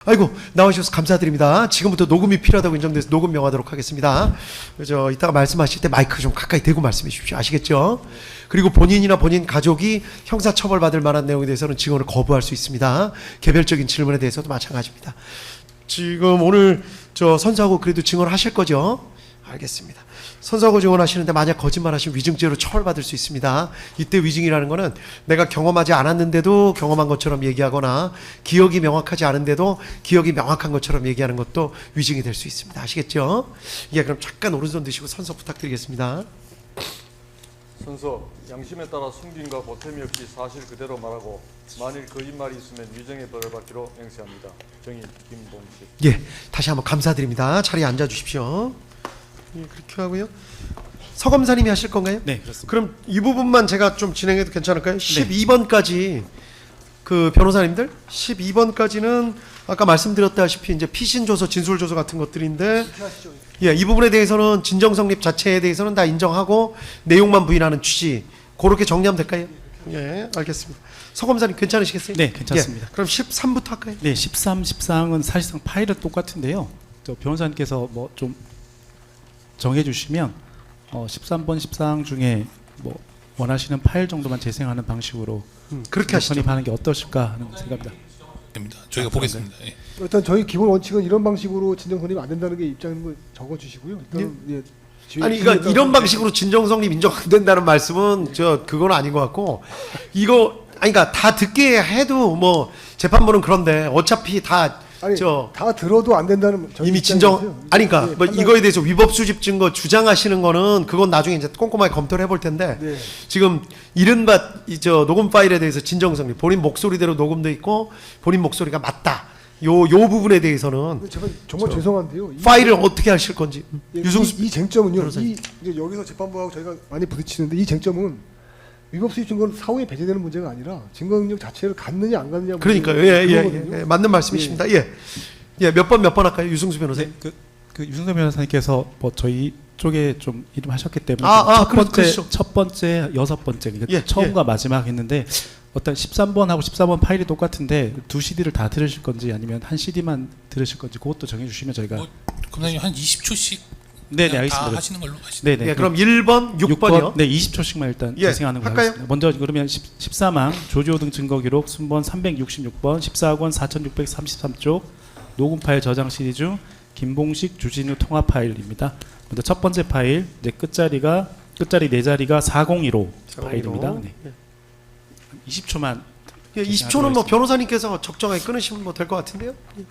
아이고, 나와주셔서 감사드립니다. 지금부터 녹음이 필요하다고 인정돼서 녹음 명하도록 하겠습니다. 이따가 말씀하실 때 마이크 좀 가까이 대고 말씀해 주십시오. 아시겠죠? 그리고 본인이나 본인 가족이 형사처벌받을 만한 내용에 대해서는 증언을 거부할 수 있습니다. 개별적인 질문에 대해서도 마찬가지입니다. 지금 오늘 선서하고 그래도 증언을 하실 거죠? 알겠습니다. 선서하고 증언하시는데 만약 거짓말하시면 위증죄로 처벌받을 수 있습니다. 이때 위증이라는 거는 내가 경험하지 않았는데도 경험한 것처럼 얘기하거나 기억이 명확하지 않은데도 기억이 명확한 것처럼 얘기하는 것도 위증이 될 수 있습니다. 아시겠죠? 예, 그럼 잠깐 오른손 드시고 선서 부탁드리겠습니다. 선서, 양심에 따라 숨김과 보탬이 없이 사실 그대로 말하고 만일 거짓말이 있으면 위증의 벌을 받기로 맹세합니다. 정의 김봉식. 예, 다시 한번 감사드립니다. 자리에 앉아 주십시오. 예, 그렇게 하고요. 서 검사님이 하실 건가요? 네, 그렇습니다. 그럼 이 부분만 제가 좀 진행해도 괜찮을까요? 12번까지 그 변호사님들 12번까지는 아까 말씀드렸다시피 이제 피신 조서, 진술 조서 같은 것들인데 예, 이 부분에 대해서는 진정 성립 자체에 대해서는 다 인정하고 내용만 부인하는 취지. 그렇게 정리하면 될까요? 예, 알겠습니다. 서 검사님 괜찮으시겠어요? 네, 괜찮습니다. 예, 그럼 13부터 할까요? 네, 13, 14항은 사실상 파일은 똑같은데요. 저 변호사님께서 뭐 좀 정해주시면 13번, 14항 중에 뭐 원하시는 파일 정도만 재생하는 방식으로 그렇게 하시죠. 선입하는 게 어떠실까 하는 생각입니다. 됩니다. 저희가 보겠습니다. 예. 일단 저희 기본 원칙은 이런 방식으로 진정 선입 안 된다는 게 입장을 적어주시고요. 일단 예. 아니 그러니까 이런 방식으로 진정 성립 인정 안 된다는 말씀은 그건 아닌 것 같고 이거 아니 그러니까 다 듣게 해도 뭐 재판부는 그런데 어차피 다 아니 다 들어도 안 된다는 저희 이미 입장이세요. 진정 아니 그러니까 예, 뭐 판단- 이거에 대해서 위법 수집 증거 주장하시는 거는 그건 나중에 이제 꼼꼼하게 검토를 해볼 텐데 네. 지금 이른바 녹음 파일에 대해서 진정 성립 본인 목소리대로 녹음돼 있고 본인 목소리가 맞다 요 부분에 대해서는 근데 제가 정말 죄송한데요. 파일을 어떻게 하실 건지 예, 유승수 이 쟁점은요. 변호사님. 이제 여기서 재판부하고 저희가 많이 부딪히는데 이 쟁점은 위법 수입 증거는 사후에 배제되는 문제가 아니라 증거 능력 자체를 갖느냐 안 갖느냐 그러니까요. 예, 맞는 말씀이십니다. 예, 몇 번 할까요, 유승수 변호사님? 네, 그 유승선 변호사님께서 뭐 저희 쪽에 좀 이름 하셨기 때문에 그러시죠. 첫 번째, 여섯 번째 그러니까 예, 처음과 마지막 했는데 어떤 13번하고 14번 파일이 똑같은데 두 CD를 다 들으실 건지 아니면 한 CD만 들으실 건지 그것도 정해주시면 저희가 검사님 한 20초씩 네네 다 알겠습니다. 하시는 걸로 하시죠. 네네 예, 그럼 1번, 6번이요. 네 20초씩만 일단 예, 재생하는 걸로 할까요? 하겠습니다. 먼저 그러면 13항 조지호 등 증거 기록 순번 366번 14권 4633쪽 녹음 파일 저장 CD 중 김봉식 주진우 통화 파일입니다. 먼저 첫 번째 파일 이제 끝자리 네 자리가 4015 파일입니다. 네. 20초만 예, 20초는 뭐 변호사님께서 적정하게 끊으시면 뭐 될 것 같은데요. 예.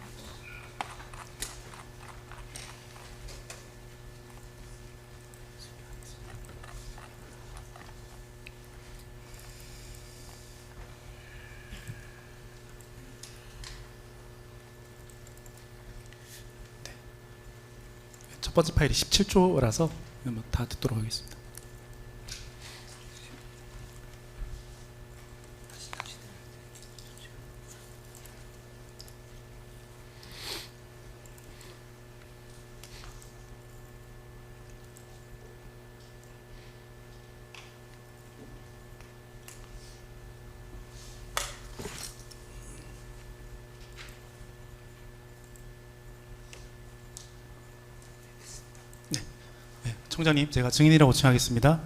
첫 번째 파일이 17초라서 다 듣도록 하겠습니다. 청장님, 제가 증인이라고 칭하겠습니다.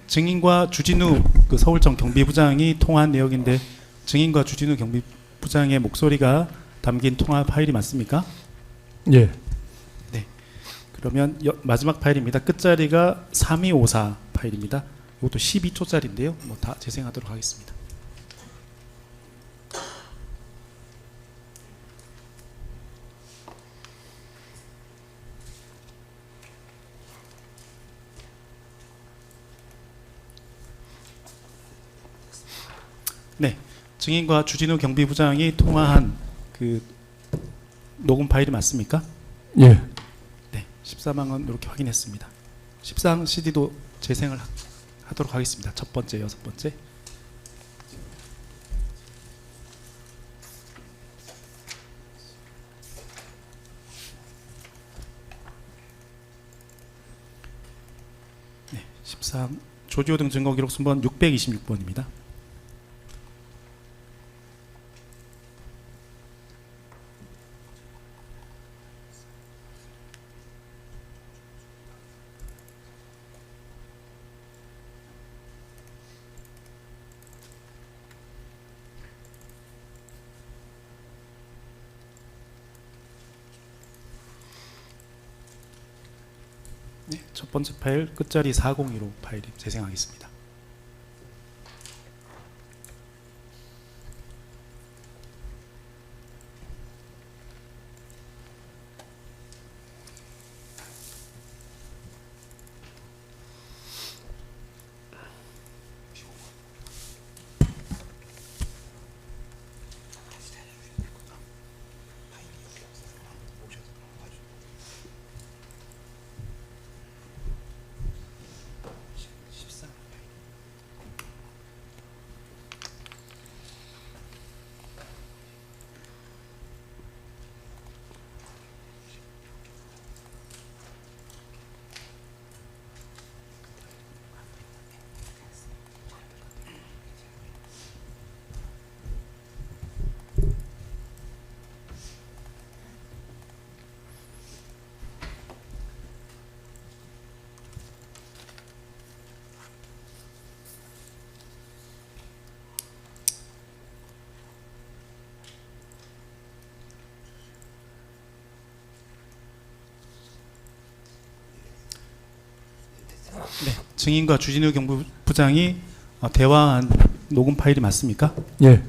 증인과 주진우 서울청 경비부장이 통화한 내역인데 증인과 주진우 경비부장의 목소리가 담긴 통화 파일이 맞습니까? 예. 네. 그러면 마지막 파일입니다. 끝자리가 3254 파일입니다. 이것도 12초짜리인데요. 뭐 다 재생하도록 하겠습니다. 네, 증인과 주진우 경비부장이 통화한 그 녹음 파일이 맞습니까? 예. 네, 13항은 이렇게 확인했습니다. 14항 CD도 재생을 하도록 하겠습니다. 첫 번째, 여섯 번째. 네, 14항 조지호 등 증거 기록 순번 626번입니다. 네, 첫 번째 파일 끝자리 402로 파일이 재생하겠습니다. 증인과 주진우 경부부장이 대화한 녹음 파일이 맞습니까? 예.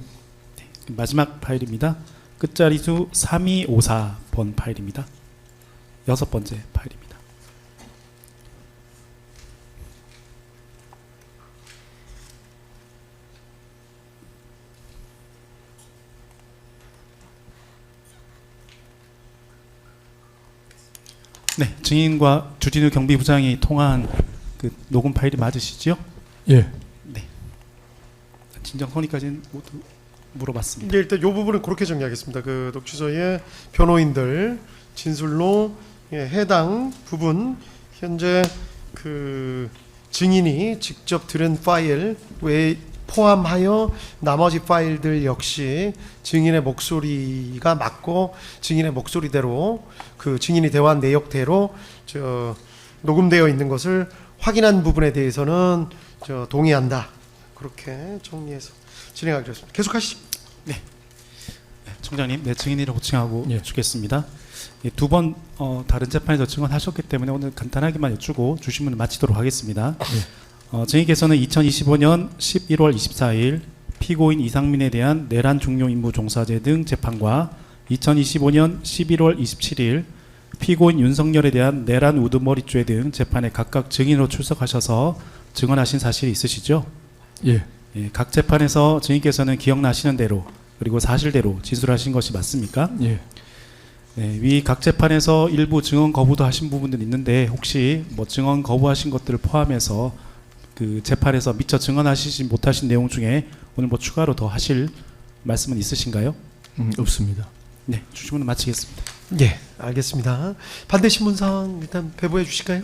마지막 파일입니다. 끝자리 수 3254번 파일입니다. 6번째 파일입니다. 네, 증인과 주진우 경비부장이 통화한 그 녹음 파일이 맞으시죠? 예. 네. 진정 선의까지는 모두 물어봤습니다. 이게 일단 이 부분은 그렇게 정리하겠습니다. 그 녹취서에 변호인들 진술로 해당 부분 현재 그 증인이 직접 들은 파일 외 포함하여 나머지 파일들 역시 증인의 목소리가 맞고 증인의 목소리대로 그 증인이 대화한 내역대로 녹음되어 있는 것을 확인한 부분에 대해서는 동의한다. 그렇게 정리해서 진행하기로 했습니다. 계속하시죠. 총장님, 네, 증인이라고 칭하고 예. 여쭙겠습니다. 두 번 다른 재판에서 증언하셨기 때문에 오늘 간단하게만 여쭈고 주시면 마치도록 하겠습니다. 증인께서는 2025년 11월 24일 피고인 이상민에 대한 내란 종료 임무 종사제 등 재판과 2025년 11월 27일 피고인 윤석열에 대한 내란 우두머리죄 등 재판에 각각 증인으로 출석하셔서 증언하신 사실이 있으시죠? 예. 예, 각 재판에서 증인께서는 기억나시는 대로 그리고 사실대로 진술하신 것이 맞습니까? 예. 네, 위 각 재판에서 일부 증언 거부도 하신 부분들이 있는데 혹시 뭐 증언 거부하신 것들을 포함해서 그 재판에서 미처 증언하시지 못하신 내용 중에 오늘 뭐 추가로 더 하실 말씀은 있으신가요? 없습니다. 네, 주시면 마치겠습니다. 예, 알겠습니다. 반대 신문상 일단 배부해 주실까요?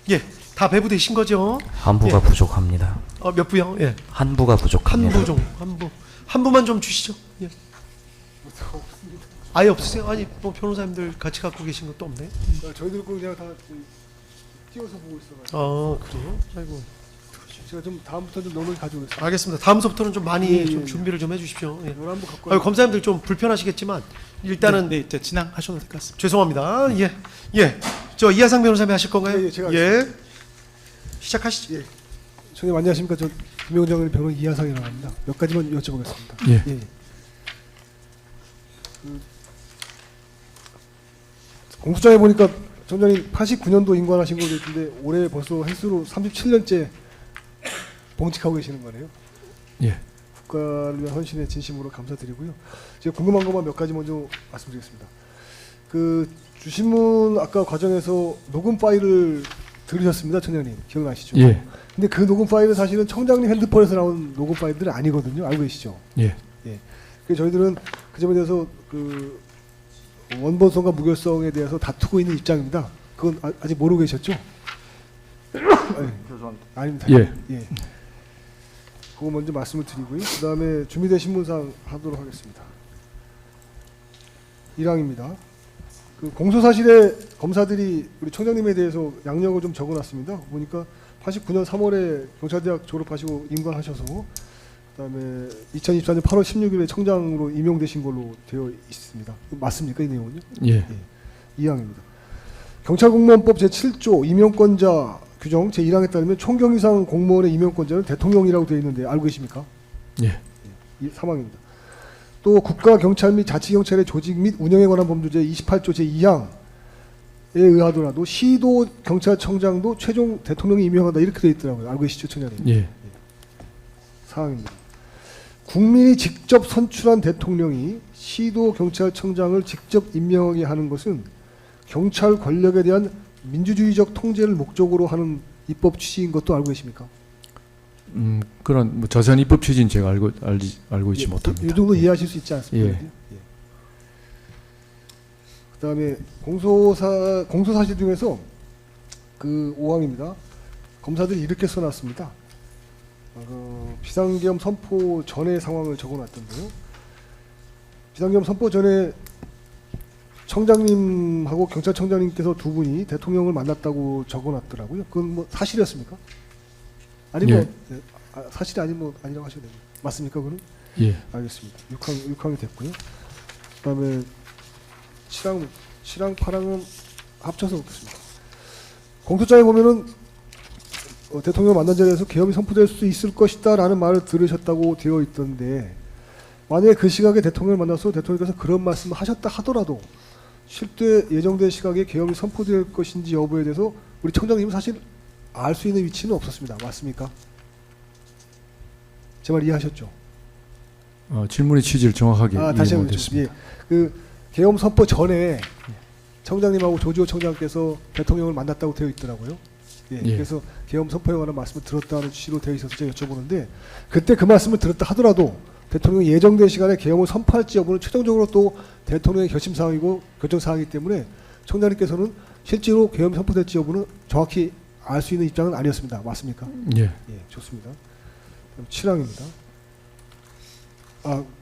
예, 다 배부되신 거죠? 한 부가 예. 부족합니다. 몇 부요? 예, 한 부가 부족합니다. 한 부만 좀 주시죠. 예. 아예 없으세요? 아니 뭐 변호사님들 같이 갖고 계신 것도 없네. 저희들 거 그냥 다 띄워서 보고 있어가지고. 그래요? 아이고. 제가 좀 다음부터 좀 너무 가져오겠습니다. 알겠습니다. 다음서부터는 좀 많이 예, 좀 예. 준비를 좀 해주십시오. 예. 11부 갖고 아유, 검사님들 좀 불편하시겠지만 일단은 네, 이제 진행하셔도 될 것 같습니다. 죄송합니다. 예, 예. 저 이하상 변호사님 하실 건가요? 예, 예, 제가 시작하시죠. 예. 선생님 안녕하십니까? 저 김영정 변호인 이하상이라고 합니다. 몇 가지만 여쭤보겠습니다. 예. 예. 공소장에 보니까 전장님 89년도 임관하신 걸로 있는데 올해 벌써 횟수로 37년째 봉직하고 계시는 거네요. 예. 국가를 위한 헌신에 진심으로 감사드리고요. 제가 궁금한 것만 몇 가지 먼저 말씀드리겠습니다. 그 주신문 아까 과정에서 녹음 파일을 들으셨습니다, 청장님. 기억나시죠? 예. 근데 그 녹음 파일은 사실은 청장님 핸드폰에서 나온 녹음 파일들은 아니거든요. 알고 계시죠? 예. 그래서 저희들은 그 점에 대해서 그 원본성과 무결성에 대해서 다투고 있는 입장입니다. 그건 아직 모르고 계셨죠? 죄송합니다. 아닙니다. 예. 예. 그거 먼저 말씀을 드리고요. 그 다음에 준비된 신문상 하도록 하겠습니다. 1항입니다. 그 공소사실에 검사들이 우리 총장님에 대해서 양력을 좀 적어놨습니다. 보니까 89년 3월에 경찰대학 졸업하시고 임관하셔서 그다음에 2024년 8월 16일에 청장으로 임용되신 걸로 되어 있습니다. 맞습니까, 이 내용은요? 예. 2항입니다. 경찰공무원법 제7조 임용권자 규정 제1항에 따르면 총경위상 공무원의 임용권자는 대통령이라고 되어 있는데 알고 계십니까? 예. 3항입니다. 또 국가경찰 및 자치경찰의 조직 및 운영에 관한 법률제 28조 제2항에 의하더라도 시도 경찰청장도 최종 대통령이 임명한다 이렇게 되어 있더라고요. 알고 계시죠, 청장님? 예. 4항입니다. 국민이 직접 선출한 대통령이 시도 경찰청장을 직접 임명하게 하는 것은 경찰 권력에 대한 민주주의적 통제를 목적으로 하는 입법 취지인 것도 알고 계십니까? 그런 뭐 자세한 입법 취지는 제가 알고 있지 못합니다. 이 정도 이해하실 수 있지 않습니까? 예. 그다음에 공소사실 중에서 그 5항입니다. 검사들이 이렇게 써놨습니다. 비상계엄 선포 전의 상황을 적어놨던데요. 비상계엄 선포 전에 청장님하고 경찰청장님께서 두 분이 대통령을 만났다고 적어놨더라고요. 그건 뭐 사실이었습니까? 아니면 예. 사실이 아니면 아니라고 하셔도 됩니다. 맞습니까, 그는? 예. 알겠습니다. 6항이 됐고요. 그다음에 7항, 8항은 합쳐서 먹겠습니다. 공소장에 보면은 대통령 만난 자리에서 계엄이 선포될 수 있을 것이다라는 말을 들으셨다고 되어 있던데 만약에 그 시각에 대통령을 만나서 대통령께서 그런 말씀을 하셨다 하더라도 실제 예정된 시각에 계엄이 선포될 것인지 여부에 대해서 우리 청장님은 사실 알 수 있는 위치는 없었습니다. 맞습니까? 제 말 이해하셨죠? 질문의 취지를 정확하게 다시 이해 한번 못했습니다. 예. 그 계엄 선포 전에 청장님하고 조지호 청장께서 대통령을 만났다고 되어 있더라고요. 예. 예. 그래서 계엄 선포에 관한 말씀을 들었다는 취지로 되어 있어서 제가 여쭤보는데 그때 그 말씀을 들었다 하더라도 대통령이 예정된 시간에 계엄을 선포할지 여부는 최종적으로 또 대통령의 결심 사항이고 결정 사항이기 때문에 청장님께서는 실제로 계엄이 선포될지 여부는 정확히 알 수 있는 입장은 아니었습니다. 맞습니까? 예. 예, 좋습니다. 그럼 7항입니다.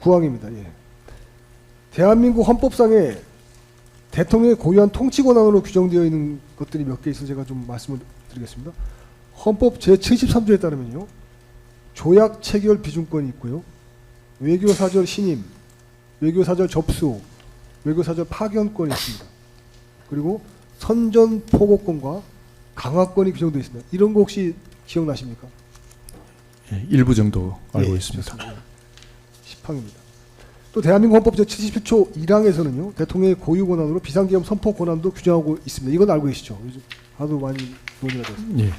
9항입니다. 예. 대한민국 헌법상에 대통령의 고유한 통치 권한으로 규정되어 있는 것들이 몇 개 있어서 제가 좀 말씀을 드리겠습니다. 헌법 제73조에 따르면요. 조약 체결 비준권이 있고요. 외교사절 신임, 외교사절 접수, 외교사절 파견권이 있습니다. 그리고 선전포고권과 강화권이 규정되어 있습니다. 이런 거 혹시 기억나십니까? 예. 일부 정도 알고 예, 있습니다. 좋습니다. 10항입니다. 또 대한민국 헌법 제77조 1항에서는요. 대통령의 고유 권한으로 비상계엄 선포 권한도 규정하고 있습니다. 이건 알고 계시죠? 요즘 하도 많이 논의가 됐습니다. 예.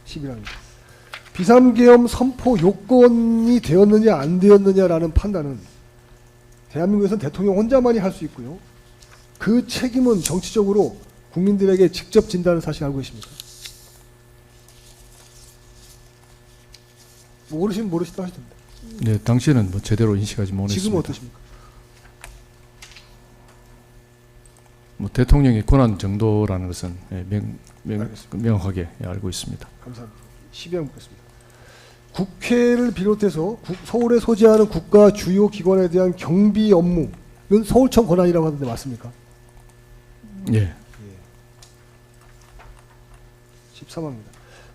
11항입니다. 비상계엄 선포 요건이 되었느냐 안 되었느냐라는 판단은 대한민국에서는 대통령 혼자만이 할 수 있고요. 그 책임은 정치적으로 국민들에게 직접 진다는 사실 알고 계십니까? 모르시면 모르시다 하셔도 됩니다. 네, 당시에는 뭐 제대로 인식하지 못했습니다. 지금은 어떠십니까? 뭐 대통령의 권한 정도라는 것은 알겠습니다. 명확하게 알고 있습니다. 감사합니다. 12항 묻겠습니다. 국회를 비롯해서 서울에 소재하는 국가 주요 기관에 대한 경비 업무는 서울청 권한이라고 하는데 맞습니까? 예. 13항입니다.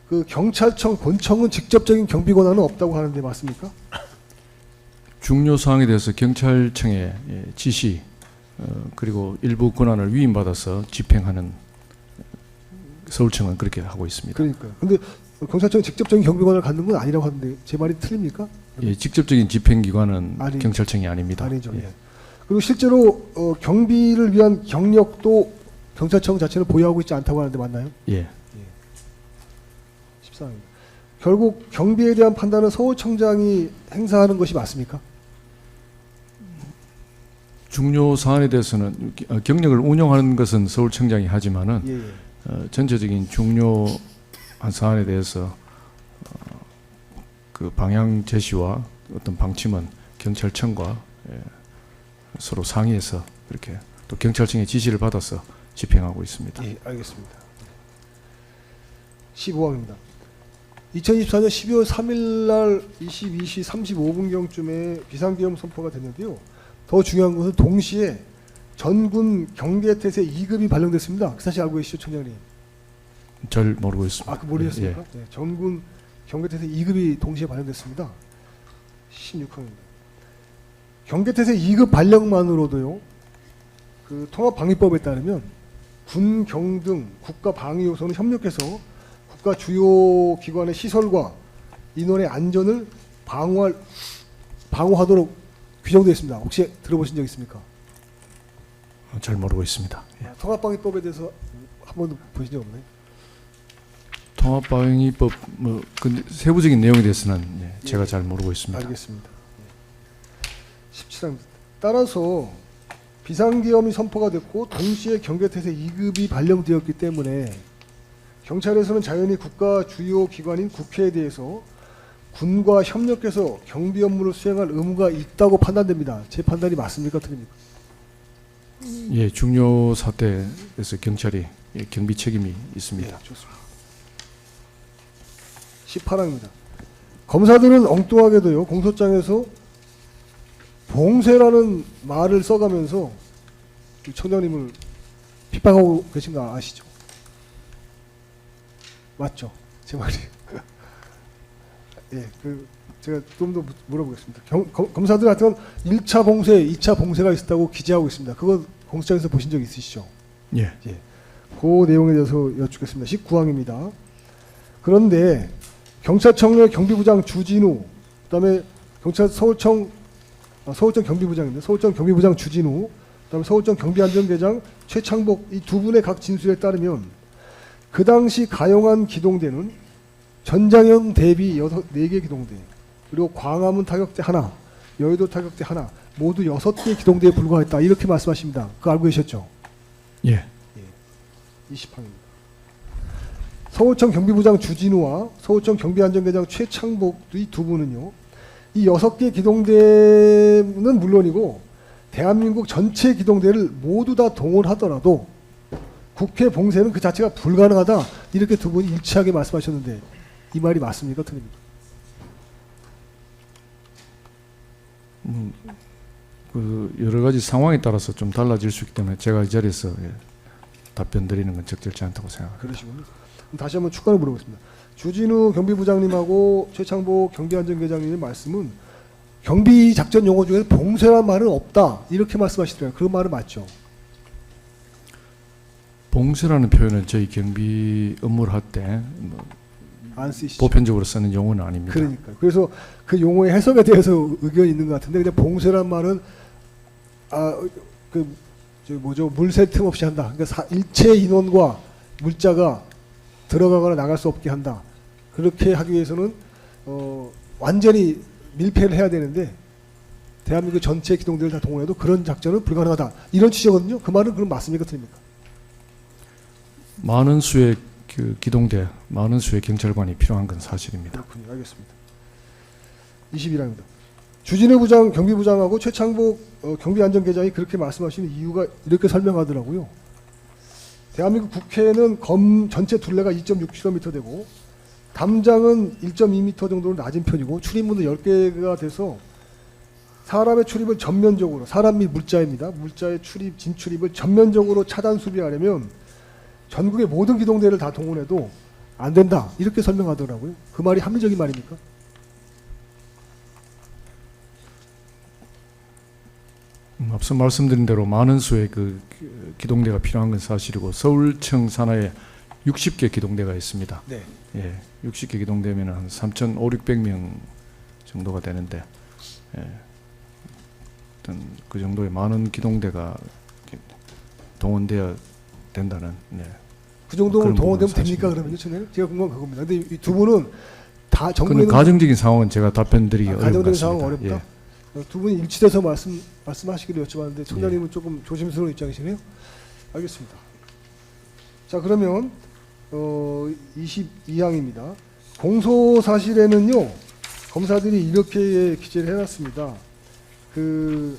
그 경찰청 본청은 직접적인 경비 권한은 없다고 하는데 맞습니까? 중요 사항에 대해서 경찰청의 지시 그리고 일부 권한을 위임받아서 집행하는 서울청은 그렇게 하고 있습니다. 그러니까요. 근데 경찰청이 직접적인 경비 권한을 갖는 건 아니라고 하는데 제 말이 틀립니까? 예, 직접적인 집행기관은 아니, 경찰청이 아닙니다. 아니죠. 예. 예. 그리고 실제로 경비를 위한 경력도 경찰청 자체는 보유하고 있지 않다고 하는데 맞나요? 예. 14항입니다. 결국 경비에 대한 판단은 서울청장이 행사하는 것이 맞습니까? 중요 사안에 대해서는 경력을 운영하는 것은 서울청장이 하지만은 예, 예. 전체적인 중요한 사안에 대해서 그 방향 제시와 어떤 방침은 경찰청과 서로 상의해서 그렇게 또 경찰청의 지시를 받아서 집행하고 있습니다. 예, 알겠습니다. 15항입니다. 2024년 12월 3일 날 22시 35분경쯤에 비상계엄 선포가 됐는데요. 더 중요한 것은 동시에 전군 경계태세 2급이 발령됐습니다. 그 사실 알고 계시죠, 청장님? 잘 모르고 있습니다. 아, 그 모르셨습니까? 예. 네, 전군 경계태세 2급이 동시에 발령됐습니다. 16항입니다. 경계태세 2급 발령만으로도요. 그 통합방위법에 따르면 군, 경 등 국가 방위 요소는 협력해서 국가 주요 기관의 시설과 인원의 안전을 방어하도록 규정되어 있습니다. 혹시 들어보신 적 있습니까? 잘 모르고 있습니다. 예. 통합방위법에 대해서 한 번도 보신 적 없나요? 통합방위법 근데 세부적인 내용에 대해서는 제가 잘 모르고 있습니다. 알겠습니다. 17항. 따라서 비상계엄이 선포가 됐고 동시에 경계태세 2급이 발령되었기 때문에 경찰에서는 자연히 국가 주요 기관인 국회에 대해서 군과 협력해서 경비 업무를 수행할 의무가 있다고 판단됩니다. 제 판단이 맞습니까? 틀립니까? 예, 중요 사태에서 경찰이 경비 책임이 있습니다. 네, 좋습니다. 18항입니다. 검사들은 엉뚱하게도요, 공소장에서 봉쇄라는 말을 써가면서 청장님을 핍박하고 계신 거 아시죠? 맞죠? 제 말이. 예, 제가 좀 더 물어보겠습니다. 검사들 같은 건 1차 봉쇄, 2차 봉쇄가 있었다고 기재하고 있습니다. 그거 공소장에서 보신 적 있으시죠? 예. 그 내용에 대해서 여쭙겠습니다. 19항입니다. 그런데 경찰청 경비부장 주진우, 그다음에 서울청 경비부장인데 서울청 경비부장 주진우, 그다음에 서울청 경비안전계장 최창복 이 두 분의 각 진술에 따르면 그 당시 가용한 기동대는 전장형 대비 4개 기동대, 그리고 광화문 타격대 하나, 여의도 타격대 하나, 모두 6개 기동대에 불과했다. 이렇게 말씀하십니다. 그거 알고 계셨죠? 예. 20항입니다. 서울청 경비부장 주진우와 서울청 경비안전계장 최창복 이 두 분은요, 이 6개 기동대는 물론이고 대한민국 전체 기동대를 모두 다 동원하더라도 국회 봉쇄는 그 자체가 불가능하다. 이렇게 두 분이 일치하게 말씀하셨는데 이 말이 맞습니까? 틀립니까? 그 여러 가지 상황에 따라서 좀 달라질 수 있기 때문에 제가 이 자리에서 답변 드리는 건 적절치 않다고 생각합니다. 그러시군요. 그럼 다시 한번 추가로 물어보겠습니다. 주진우 경비부장님하고 최창복 경비안전계장님의 말씀은 경비 작전 용어 중에 봉쇄란 말은 없다. 이렇게 말씀하시더라고요. 그 말은 맞죠? 봉쇄라는 표현은 저희 경비 업무를 할 때 안 쓰시죠? 보편적으로 쓰는 용어는 아닙니다. 그러니까 그래서 그 용어의 해석에 대해서 의견이 있는 것 같은데 그냥 봉쇄란 말은 물새 틈 없이 한다. 그러니까 일체 인원과 물자가 들어가거나 나갈 수 없게 한다. 그렇게 하기 위해서는 완전히 밀폐를 해야 되는데 대한민국 전체 기동대를 다 동원해도 그런 작전은 불가능하다. 이런 취지거든요. 그 말은 그럼 맞습니까? 틀립니까? 많은 수의 그 기동대, 많은 수의 경찰관이 필요한 건 사실입니다. 그렇군요. 알겠습니다. 21항입니다. 주진우 부장, 경비부장하고 최창복 경비안전계장이 그렇게 말씀하시는 이유가 이렇게 설명하더라고요. 대한민국 국회는 검 전체 둘레가 2.6km 되고 담장은 1.2m 정도로 낮은 편이고 출입문도 10개가 돼서 사람의 출입을 전면적으로, 사람 및 물자입니다. 물자의 출입, 진출입을 전면적으로 차단 수비하려면 전국의 모든 기동대를 다 동원해도 안 된다. 이렇게 설명하더라고요. 그 말이 합리적인 말입니까? 앞서 말씀드린 대로 많은 수의 그 기동대가 필요한 건 사실이고 서울청 산하에 60개 기동대가 있습니다. 네. 예, 60개 기동대면 한 3,500~600명 정도가 되는데 어떤 그 정도의 많은 기동대가 동원되어야 된다는 그 정도면 그런 동원되면 부분은 됩니까? 사실입니다. 그러면요, 청장님? 제가 궁금한 그겁니다. 근데 이 두 분은 다 그는 정부에는 가정적인 상황은 제가 답변드리기 어려운 것 가정적인 같습니다. 상황 어렵다. 예. 두 분이 일치돼서 말씀하시기로 여쭤봤는데 청장님은 조금 조심스러운 입장이시네요. 알겠습니다. 자, 그러면 22항입니다. 공소 사실에는요, 검사들이 이렇게 기재를 해놨습니다. 그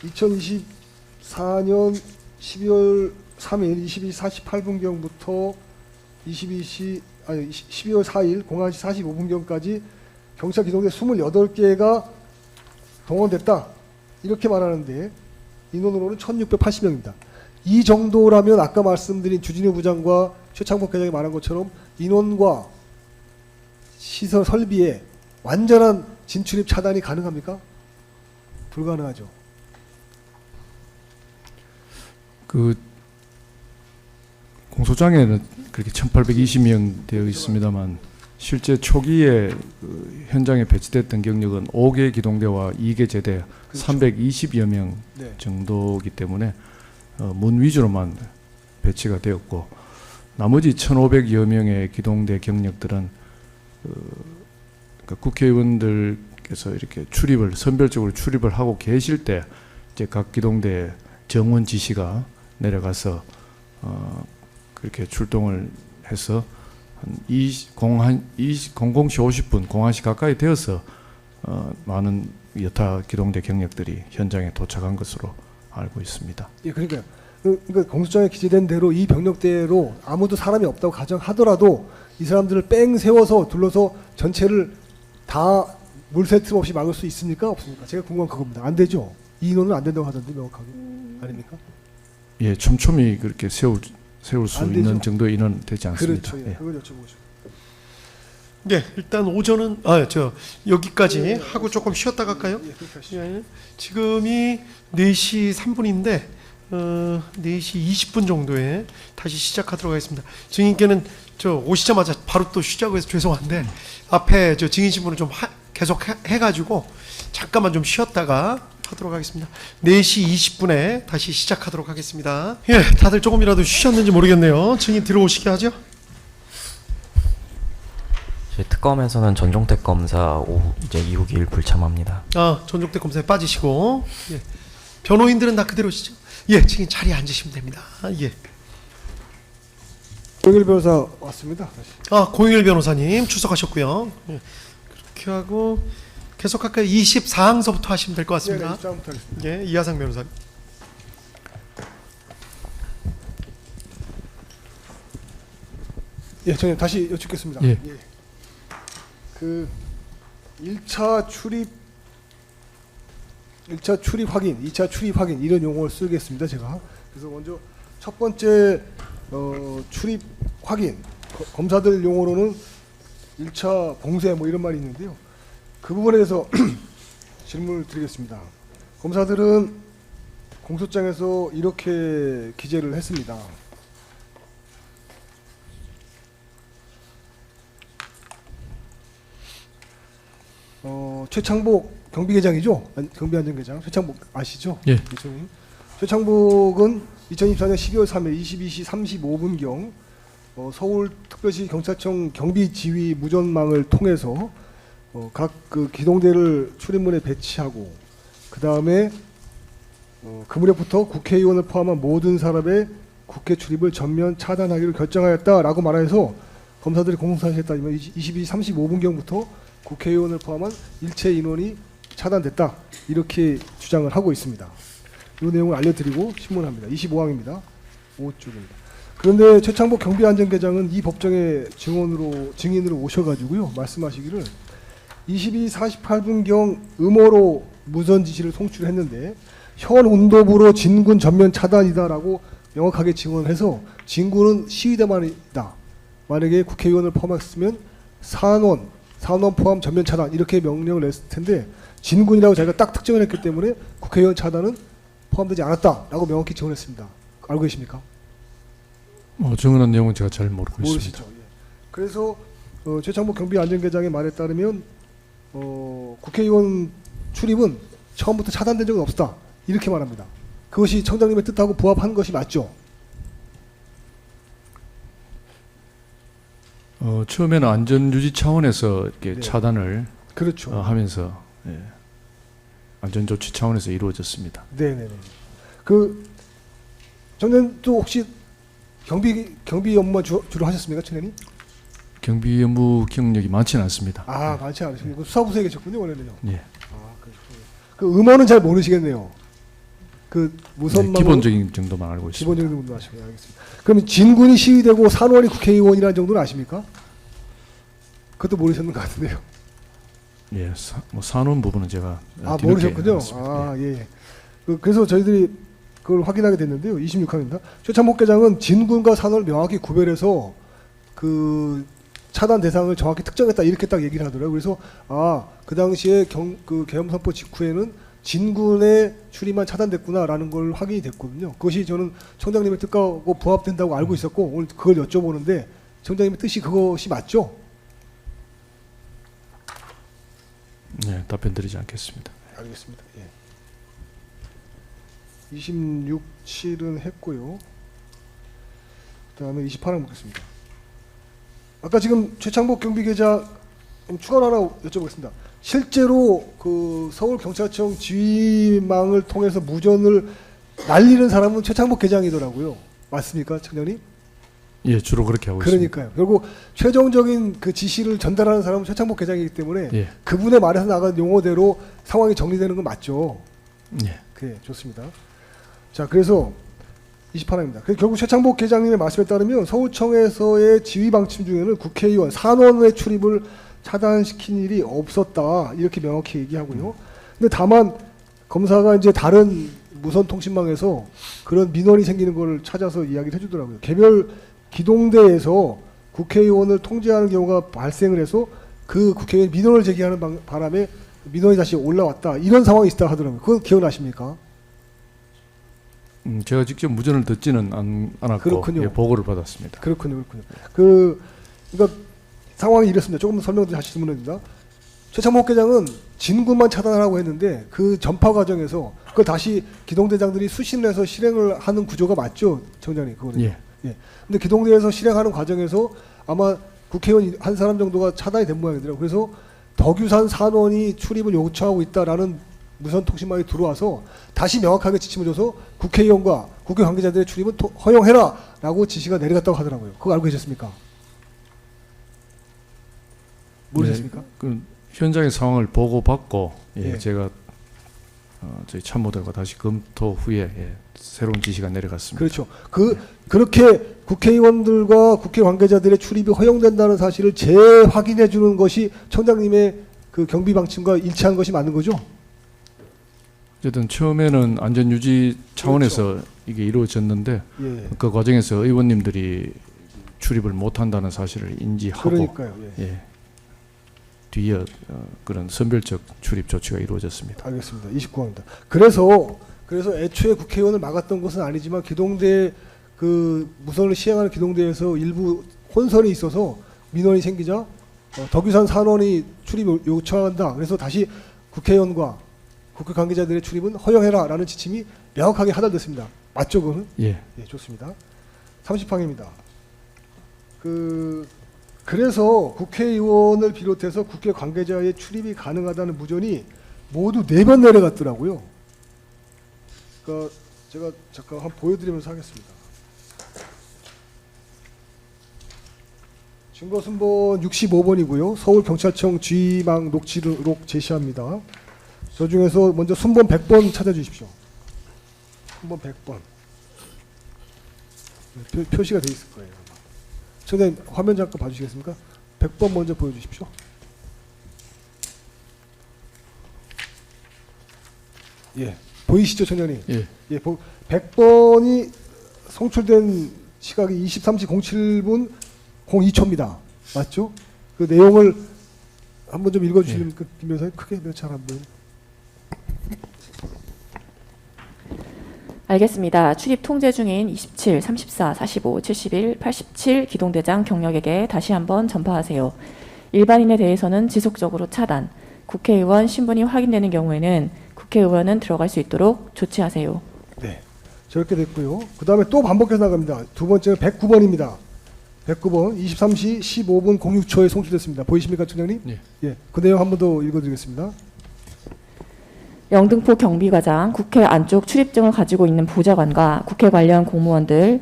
2024년 12월 3일 22시 48분경부터 12월 4일 01시 45분경까지 경찰 기동대 28개가 동원됐다. 이렇게 말하는데 인원으로는 1680명입니다. 이 정도라면 아까 말씀드린 주진우 부장과 최창복 회장이 말한 것처럼 인원과 시설 설비에 완전한 진출입 차단이 가능합니까? 불가능하죠. 그 공소장에는 그렇게 1820명 되어 있습니다만 실제 초기에 그 현장에 배치됐던 경력은 5개 기동대와 2개 제대 그렇죠. 320여 명 네. 정도이기 때문에 문 위주로만 배치가 되었고 나머지 1,500여 명의 기동대 경력들은 그러니까 국회의원들께서 이렇게 출입을 선별적으로 출입을 하고 계실 때 이제 각 기동대 정원 지시가 내려가서 그렇게 출동을 해서 한 00시 50분 01시 가까이 되어서 많은 여타 기동대 경력들이 현장에 도착한 것으로 알고 있습니다. 예, 그러니까요. 그러니까 공소장에 기재된 대로 이 병력대로 아무도 사람이 없다고 가정하더라도 이 사람들을 뺑 세워서 둘러서 전체를 다 물새 틈 없이 막을 수 있습니까? 없습니까? 제가 궁금한 그겁니다. 안 되죠. 이 인원은 안 된다고 하던데 명확하게 아닙니까? 예, 촘촘히 그렇게 세울 수 안 있는 되죠. 정도의 인원 되지 않습니다. 그렇죠. 예, 예. 그걸 여쭤보고 싶어요. 네, 일단 오전은 여기까지 하고 조금 쉬었다 갈까요? 예, 그렇게 하시죠. 예, 지금이 4시 3분인데 4시 20분 정도에 다시 시작하도록 하겠습니다. 증인께는 오시자마자 바로 또 쉬자고 해서 죄송한데 앞에 증인 신문을 좀 계속 해가지고 잠깐만 좀 쉬었다가 하도록 하겠습니다. 4시 20분에 다시 시작하도록 하겠습니다. 예, 다들 조금이라도 쉬셨는지 모르겠네요. 증인 들어오시게 하죠. 저희 특검에서는 전종택 검사 오후 이제 이후기일 불참합니다. 전종택 검사에 빠지시고 예. 변호인들은 다 그대로시죠. 예, 증인 자리에 앉으시면 됩니다. 예. 고일 변호사 왔습니다. 다시. 고영일 변호사님 출석하셨고요. 예. 그렇게 하고 계속할까요? 24항서부터 하시면 될 것 같습니다. 네, 입장부터 하겠습니다. 예, 이하상 변호사님. 예, 저는 다시 여쭙겠습니다. 예. 그 1차 출입 확인, 2차 출입 확인 이런 용어를 쓰겠습니다. 제가. 그래서 먼저 첫 번째 출입 확인 검사들 용어로는 1차 봉쇄 뭐 이런 말이 있는데요. 그 부분에 대해서 질문을 드리겠습니다. 검사들은 공소장에서 이렇게 기재를 했습니다. 최창복 경비계장이죠? 경비안전계장 최창복 아시죠? 예. 이청님. 최창복은 2024년 12월 3일 22시 35분경 서울특별시 경찰청 경비지휘 무전망을 통해서 각 그 기동대를 출입문에 배치하고 그 다음에 그 무렵부터 국회의원을 포함한 모든 사람의 국회 출입을 전면 차단하기로 결정하였다라고 말해서 검사들이 공소사실했다면 22시 35분경부터 국회의원을 포함한 일체 인원이 차단됐다 이렇게 주장을 하고 있습니다. 이 내용을 알려드리고 신문합니다. 25항입니다. 5쪽입니다. 그런데 최창복 경비안전계장은 이 법정에 증인으로 오셔가지고요 말씀하시기를 22시 48분경 음호로 무전 지시를 송출했는데 현 온도부로 진군 전면 차단이다라고 명확하게 증언해서 진군은 시위대만이다. 만약에 국회의원을 포함했으면 산원 포함 전면 차단 이렇게 명령을 냈을 텐데 진군이라고 자기가 딱 특정을 했기 때문에 국회의원 차단은 포함되지 않았다라고 명확히 증언했습니다. 알고 계십니까? 증언한 내용은 제가 잘 모르고 모르시죠. 있습니다. 예. 그래서 최창복 경비안전계장의 말에 따르면 국회의원 출입은 처음부터 차단된 적은 없다 이렇게 말합니다. 그것이 청장님의 뜻하고 부합한 것이 맞죠? 처음에는 안전유지 차원에서 이렇게 네. 차단을 그렇죠. 하면서 안전조치 차원에서 이루어졌습니다. 네네네. 그 청장님도 혹시 경비 업무 주로 하셨습니까, 청장님? 경비 업무 경력이 많지는 않습니다. 많지 않으시고 수사부서에 계셨군요, 원래는요. 예. 그렇군요. 그 음원은 잘 모르시겠네요. 그 네, 무선망 기본적인 정도만 알고 있습니다. 기본적인 정도 아시고요. 알겠습니다. 그러면 진군이 시위되고 산원이 국회의원이라는 정도는 아십니까? 그것도 모르셨는 것 같은데요. 예, 뭐 산원 부분은 제가 아 뒤늦게 모르셨군요. 알았습니다. 아 예. 예. 그래서 저희들이 그걸 확인하게 됐는데요. 26항입니다. 최창목 계장은 진군과 산원을 명확히 구별해서 그 차단 대상을 정확히 특정했다 이렇게 딱 얘기를 하더라고요. 그래서 그 당시에 그 계엄선포 직후에는 진군의 출입만 차단됐구나라는 걸 확인이 됐거든요. 그것이 저는 청장님의 뜻하고 부합된다고 알고 있었고 오늘 그걸 여쭤보는데 청장님의 뜻이 그것이 맞죠? 네, 답변 드리지 않겠습니다. 알겠습니다. 예. 26, 7은 했고요. 그다음에 28을 묻겠습니다. 아까 지금 최창복 경비계장 추가로 하나 여쭤보겠습니다. 실제로 그 서울경찰청 지휘망을 통해서 무전을 날리는 사람은 최창복 계장이더라고요. 맞습니까, 청장님? 예, 주로 그렇게 하고 있습니다. 그러니까요. 결국 최종적인 그 지시를 전달하는 사람은 최창복 계장이기 때문에 예, 그분의 말에서 나간 용어대로 상황이 정리되는 건 맞죠. 예, 그래, 좋습니다. 자, 그래서 28화입니다. 결국 최창복 계장님의 말씀에 따르면 서울청에서의 지휘 방침 중에는 국회의원, 산원의 출입을 차단시킨 일이 없었다 이렇게 명확히 얘기하고요. 근데 다만 검사가 이제 다른 무선 통신망에서 그런 민원이 생기는 걸 찾아서 이야기를 해주더라고요. 개별 기동대에서 국회의원을 통제하는 경우가 발생을 해서 그 국회의원이 민원을 제기하는 바람에 민원이 다시 올라왔다 이런 상황이 있다 하더라고요. 그건 기억나십니까? 제가 직접 무전을 듣지는 않았고 그렇군요. 예, 보고를 받았습니다. 그렇군요. 그러니까 상황이 이렇습니다. 조금 더 설명 좀 다시 질문합니다. 최창목 계장은 진군만 차단하라고 했는데 그 전파 과정에서 그걸 다시 기동대장들이 수신을 해서 실행을 하는 구조가 맞죠, 청장님? 그거는. 예. 예. 근데 기동대에서 실행하는 과정에서 아마 국회의원 한 사람 정도가 차단이 된 모양이더라고요. 그래서 덕유산 산원이 출입을 요청하고 있다라는 무선 통신망이 들어와서 다시 명확하게 지침을 줘서 국회의원과 국회 관계자들의 출입은 허용해라라고 지시가 내려갔다고 하더라고요. 그거 알고 계셨습니까? 모르셨습니까? 네, 그 현장의 상황을 보고 받고 예, 예. 제가 저희 참모들과 다시 검토 후에 예, 새로운 지시가 내려갔습니다. 그렇죠. 그렇게 국회의원들과 국회 관계자들의 출입이 허용된다는 사실을 재확인해 주는 것이 청장님의 그 경비 방침과 일치한 것이 맞는 거죠? 어쨌든 처음에는 안전 유지 차원에서 이게 이루어졌는데 예. 그 과정에서 의원님들이 출입을 못한다는 사실을 인지하고 그러니까요. 예. 예, 뒤에 그런 선별적 출입 조치가 이루어졌습니다. 알겠습니다. 29호입니다. 그래서 애초에 국회의원을 막았던 것은 아니지만 기동대 그 무선을 시행하는 기동대에서 일부 혼선이 있어서 민원이 생기자 덕유산 산원이 출입 요청한다. 그래서 다시 국회의원과 국회 관계자들의 출입은 허용해라라는 지침이 명확하게 하달됐습니다. 맞죠, 그거는? 예, 예, 좋습니다. 30항입니다. 그래서 국회의원을 비롯해서 국회 관계자의 출입이 가능하다는 무전이 모두 4번 내려갔더라고요. 그러니까 제가 잠깐 한번 보여드리면서 하겠습니다. 증거 순번 65번이고요. 서울경찰청 지휘망 녹취록 제시합니다. 저 중에서 먼저 순번 100번 찾아주십시오. 순번 100번. 표시가 돼 있을 거예요. 청장님 화면 잠깐 봐주시겠습니까? 100번 먼저 보여주십시오. 예, 보이시죠, 청장님? 예, 예, 100번이 송출된 시각이 23시 07분 02초입니다. 맞죠? 그 내용을 한번 좀 읽어주시면 그 김변호사님 크게 잘 안 보여요. 알겠습니다. 출입 통제 중인 27, 34, 45, 71, 87 기동대장 경력에게 다시 한번 전파하세요. 일반인에 대해서는 지속적으로 차단, 국회의원 신분이 확인되는 경우에는 국회의원은 들어갈 수 있도록 조치하세요. 네, 저렇게 됐고요. 그 다음에 또 반복해서 나갑니다. 두 번째는 109번입니다. 109번 23시 15분 06초에 송출됐습니다. 보이십니까, 청장님? 예. 예, 그 내용 한 번 더 읽어드리겠습니다. 영등포 경비과장, 국회 안쪽 출입증을 가지고 있는 보좌관과 국회 관련 공무원들,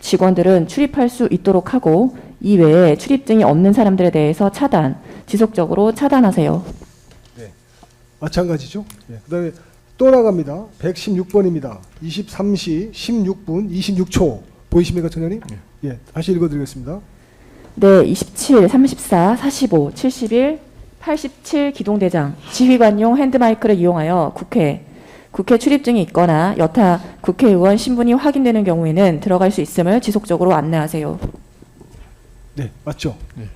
직원들은 출입할 수 있도록 하고 이외에 출입증이 없는 사람들에 대해서 차단, 지속적으로 차단하세요. 네, 마찬가지죠. 예, 그 다음에 또 나갑니다. 116번입니다. 23시 16분 26초 보이십니까, 청년님? 예, 다시 읽어드리겠습니다. 네, 27, 34, 45, 71, 87 기동대장 지휘관용 핸드마이크를 이용하여 국회 출입증이 있거나 여타 국회의원 신분이 확인되는 경우에는 들어갈 수 있음을 지속적으로 안내하세요. 네, 맞죠? 예.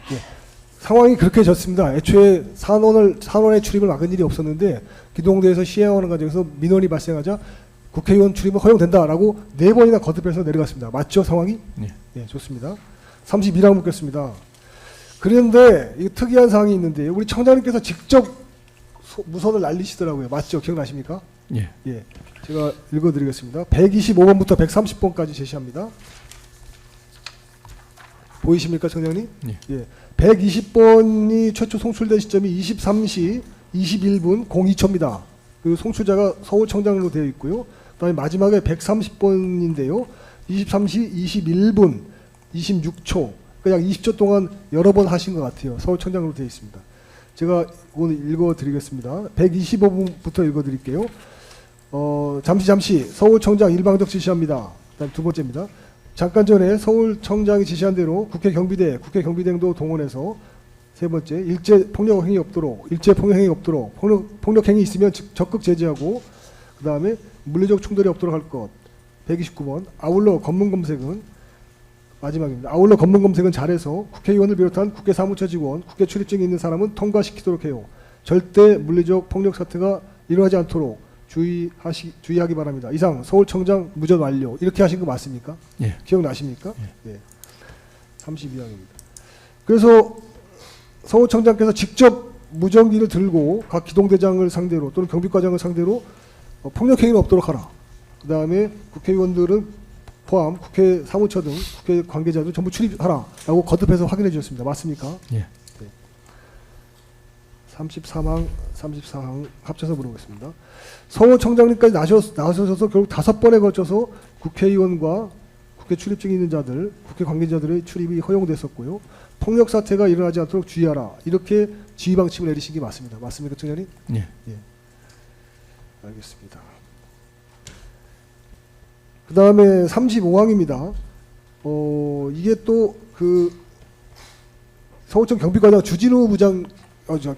상황이 그렇게 졌습니다. 애초에 산원의 출입을 막은 일이 없었는데 기동대에서 시행하는 과정에서 민원이 발생하자 국회의원 출입은 허용된다라고 4번이나 거듭해서 내려갔습니다. 맞죠, 상황이? 네. 예, 좋습니다. 32랑 묻겠습니다. 그런데 이 특이한 사항이 있는데 우리 청장님께서 직접 무선을 날리시더라고요. 맞죠? 기억나십니까? 예. 예, 제가 읽어드리겠습니다. 125번부터 130번까지 제시합니다. 보이십니까, 청장님? 예. 예. 120번이 최초 송출된 시점이 23시 21분 02초입니다. 그리고 송출자가 서울청장으로 되어 있고요. 그다음에 마지막에 130번인데요. 23시 21분 26초. 그러니까 약 20초 동안 여러 번 하신 것 같아요. 서울청장으로 되어 있습니다. 제가 오늘 읽어드리겠습니다. 125분부터 읽어드릴게요. 잠시 서울청장 일방적 지시합니다. 그다음 두 번째입니다. 잠깐 전에 서울청장이 지시한 대로 국회 경비대행도 동원해서 세 번째, 일제 폭력행위 없도록 폭력행위 있으면 적극 제재하고 그 다음에 물리적 충돌이 없도록 할 것. 129번. 아울러 검문 검색은 마지막입니다. 아울러 검문 검색은 잘해서 국회의원을 비롯한 국회 사무처 직원, 국회 출입증이 있는 사람은 통과시키도록 해요. 절대 물리적 폭력 사태가 일어나지 않도록 주의하기 바랍니다. 이상 서울청장 무전 완료. 이렇게 하신 거 맞습니까? 예. 기억나십니까? 예. 32항입니다. 그래서 서울청장께서 직접 무전기를 들고 각 기동대장을 상대로 또는 경비과장을 상대로 폭력행위는 없도록 하라. 그 다음에 국회의원들은 포함 국회 사무처 등 국회 관계자들 전부 출입하라라고 거듭해서 확인해 주셨습니다. 맞습니까? 예. 네. 34항 합쳐서 물어보겠습니다. 서울청장님까지 나서셔서 결국 5번에 걸쳐서 국회의원과 국회 출입증이 있는 자들, 국회 관계자들의 출입이 허용됐었고요. 폭력 사태가 일어나지 않도록 주의하라. 이렇게 지휘 방침을 내리신 게 맞습니다. 맞습니까, 청장님? 예. 예. 알겠습니다. 그 다음에 35항입니다. 이게 또 그 서울청 경비과장 주진우 부장,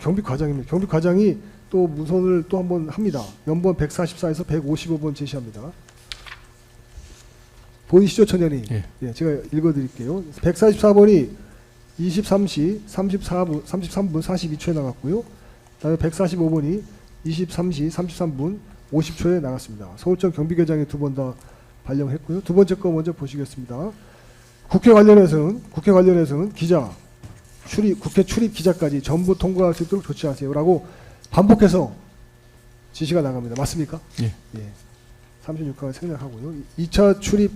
경비과장입니다. 경비과장이 또 무선을 또 한번 합니다. 연번 144에서 155번 제시합니다. 보이시죠, 청년이? 예. 예, 제가 읽어드릴게요. 144번이 23시 33분 42초에 나갔고요. 그다음에 145번이 23시 33분 50초에 나갔습니다. 서울청 경비과장이 2번 다 발령했고요. 두 번째 거 먼저 보시겠습니다. 국회 관련해서는 국회 출입 기자까지 전부 통과할 수 있도록 조치하세요라고 반복해서 지시가 나갑니다. 맞습니까? 예. 36항을 생략하고요. 2차 출입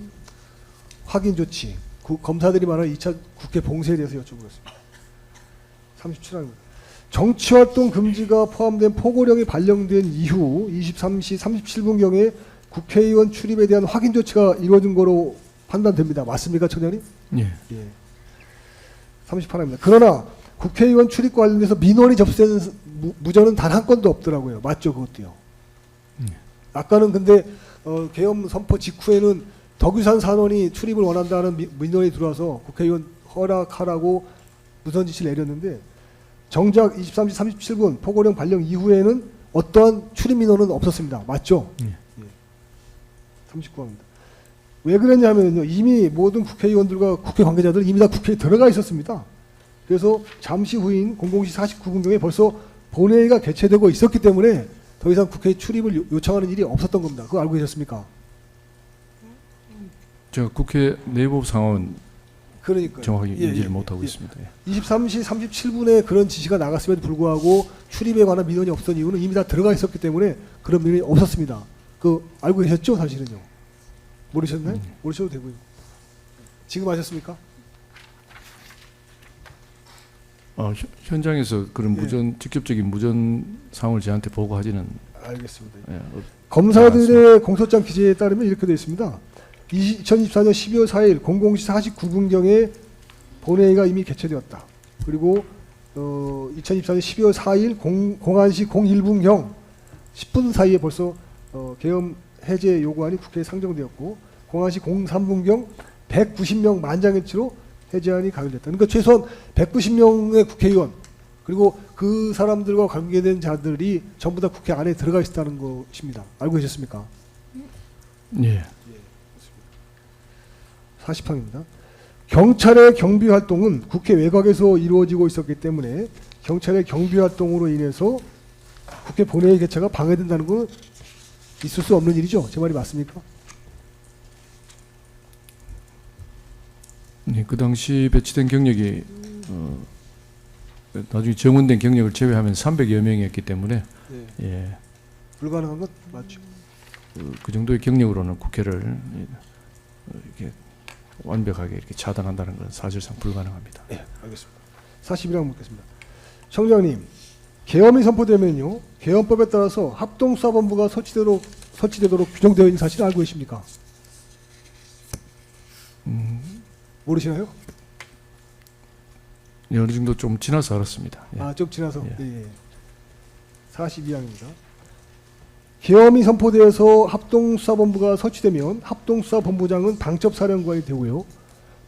확인 조치, 검사들이 말하는 2차 국회 봉쇄에 대해서 여쭤보겠습니다. 37항입니다. 정치활동 금지가 포함된 포고령이 발령된 이후 23시 37분경에 국회의원 출입에 대한 확인 조치가 이루어진 거로 판단됩니다. 맞습니까, 청장님? 예. 38항입니다. 그러나 국회의원 출입과 관련해서 민원이 접수되는 무전은 단 한 건도 없더라고요. 맞죠, 그것도요? 아까는 근데 계엄 선포 직후에는 덕유산 산원이 출입을 원한다는 민원이 들어와서 국회의원 허락하라고 무선 지시를 내렸는데 정작 23시 37분 포고령 발령 이후에는 어떠한 출입 민원은 없었습니다. 맞죠? 39항입니다. 왜 그랬냐면요. 이미 모든 국회의원들과 국회 관계자들 이미 다 국회에 들어가 있었습니다. 그래서 잠시 후인 00시 49분경에 벌써 본회의가 개최되고 있었기 때문에 더 이상 국회 출입을 요청하는 일이 없었던 겁니다. 그거 알고 계셨습니까? 제가 국회 내부 상황은 그러니까요. 정확하게 인지를 못하고 있습니다. 예. 23시 37분에 그런 지시가 나갔음에도 불구하고 출입에 관한 민원이 없던 이유는 이미 다 들어가 있었기 때문에 그런 민원이 없었습니다. 그 알고 계셨죠, 사실은요? 모르셨나요? 모르셔도 되고요. 지금 아셨습니까? 현장에서 그런 직접적인 무전 상황을 저한테 보고하지는 알겠습니다. 예, 검사들의 공소장 기재에 따르면 이렇게 되어 있습니다. 2024년 12월 4일 00시 49분경에 본회의가 이미 개최되었다. 그리고 2024년 12월 4일 01시 01분경 10분 사이에 벌써 계엄 해제 요구안이 국회에 상정되었고 공안시 03분경 190명 만장일치로 해제안이 가결됐다. 그러니까 최소한 190명의 국회의원 그리고 그 사람들과 관계된 자들이 전부 다 국회 안에 들어가 있었다는 것입니다. 알고 계셨습니까? 예. 40항입니다. 경찰의 경비 활동은 국회 외곽에서 이루어지고 있었기 때문에 경찰의 경비 활동으로 인해서 국회 본회의 개최가 방해된다는 것은 있을 수 없는 일이죠. 제 말이 맞습니까? 네, 그 당시 배치된 경력이 나중에 정원된 경력을 제외하면 300여 명이었기 때문에 네. 예, 불가능한 것 맞죠. 그 정도의 경력으로는 국회를 이렇게 완벽하게 이렇게 차단한다는 건 사실상 불가능합니다. 네, 알겠습니다. 41항 묻겠습니다. 청장님, 계엄이 선포되면요, 계엄법에 따라서 합동수사본부가 설치되도록 규정되어 있는 사실 알고 계십니까? 모르시나요? 예, 어느 정도 좀 지나서 알았습니다. 예. 아, 좀 지나서. 예. 예. 42항입니다. 계엄이 선포되어서 합동수사본부가 설치되면 합동수사본부장은 방첩사령관이 되고요.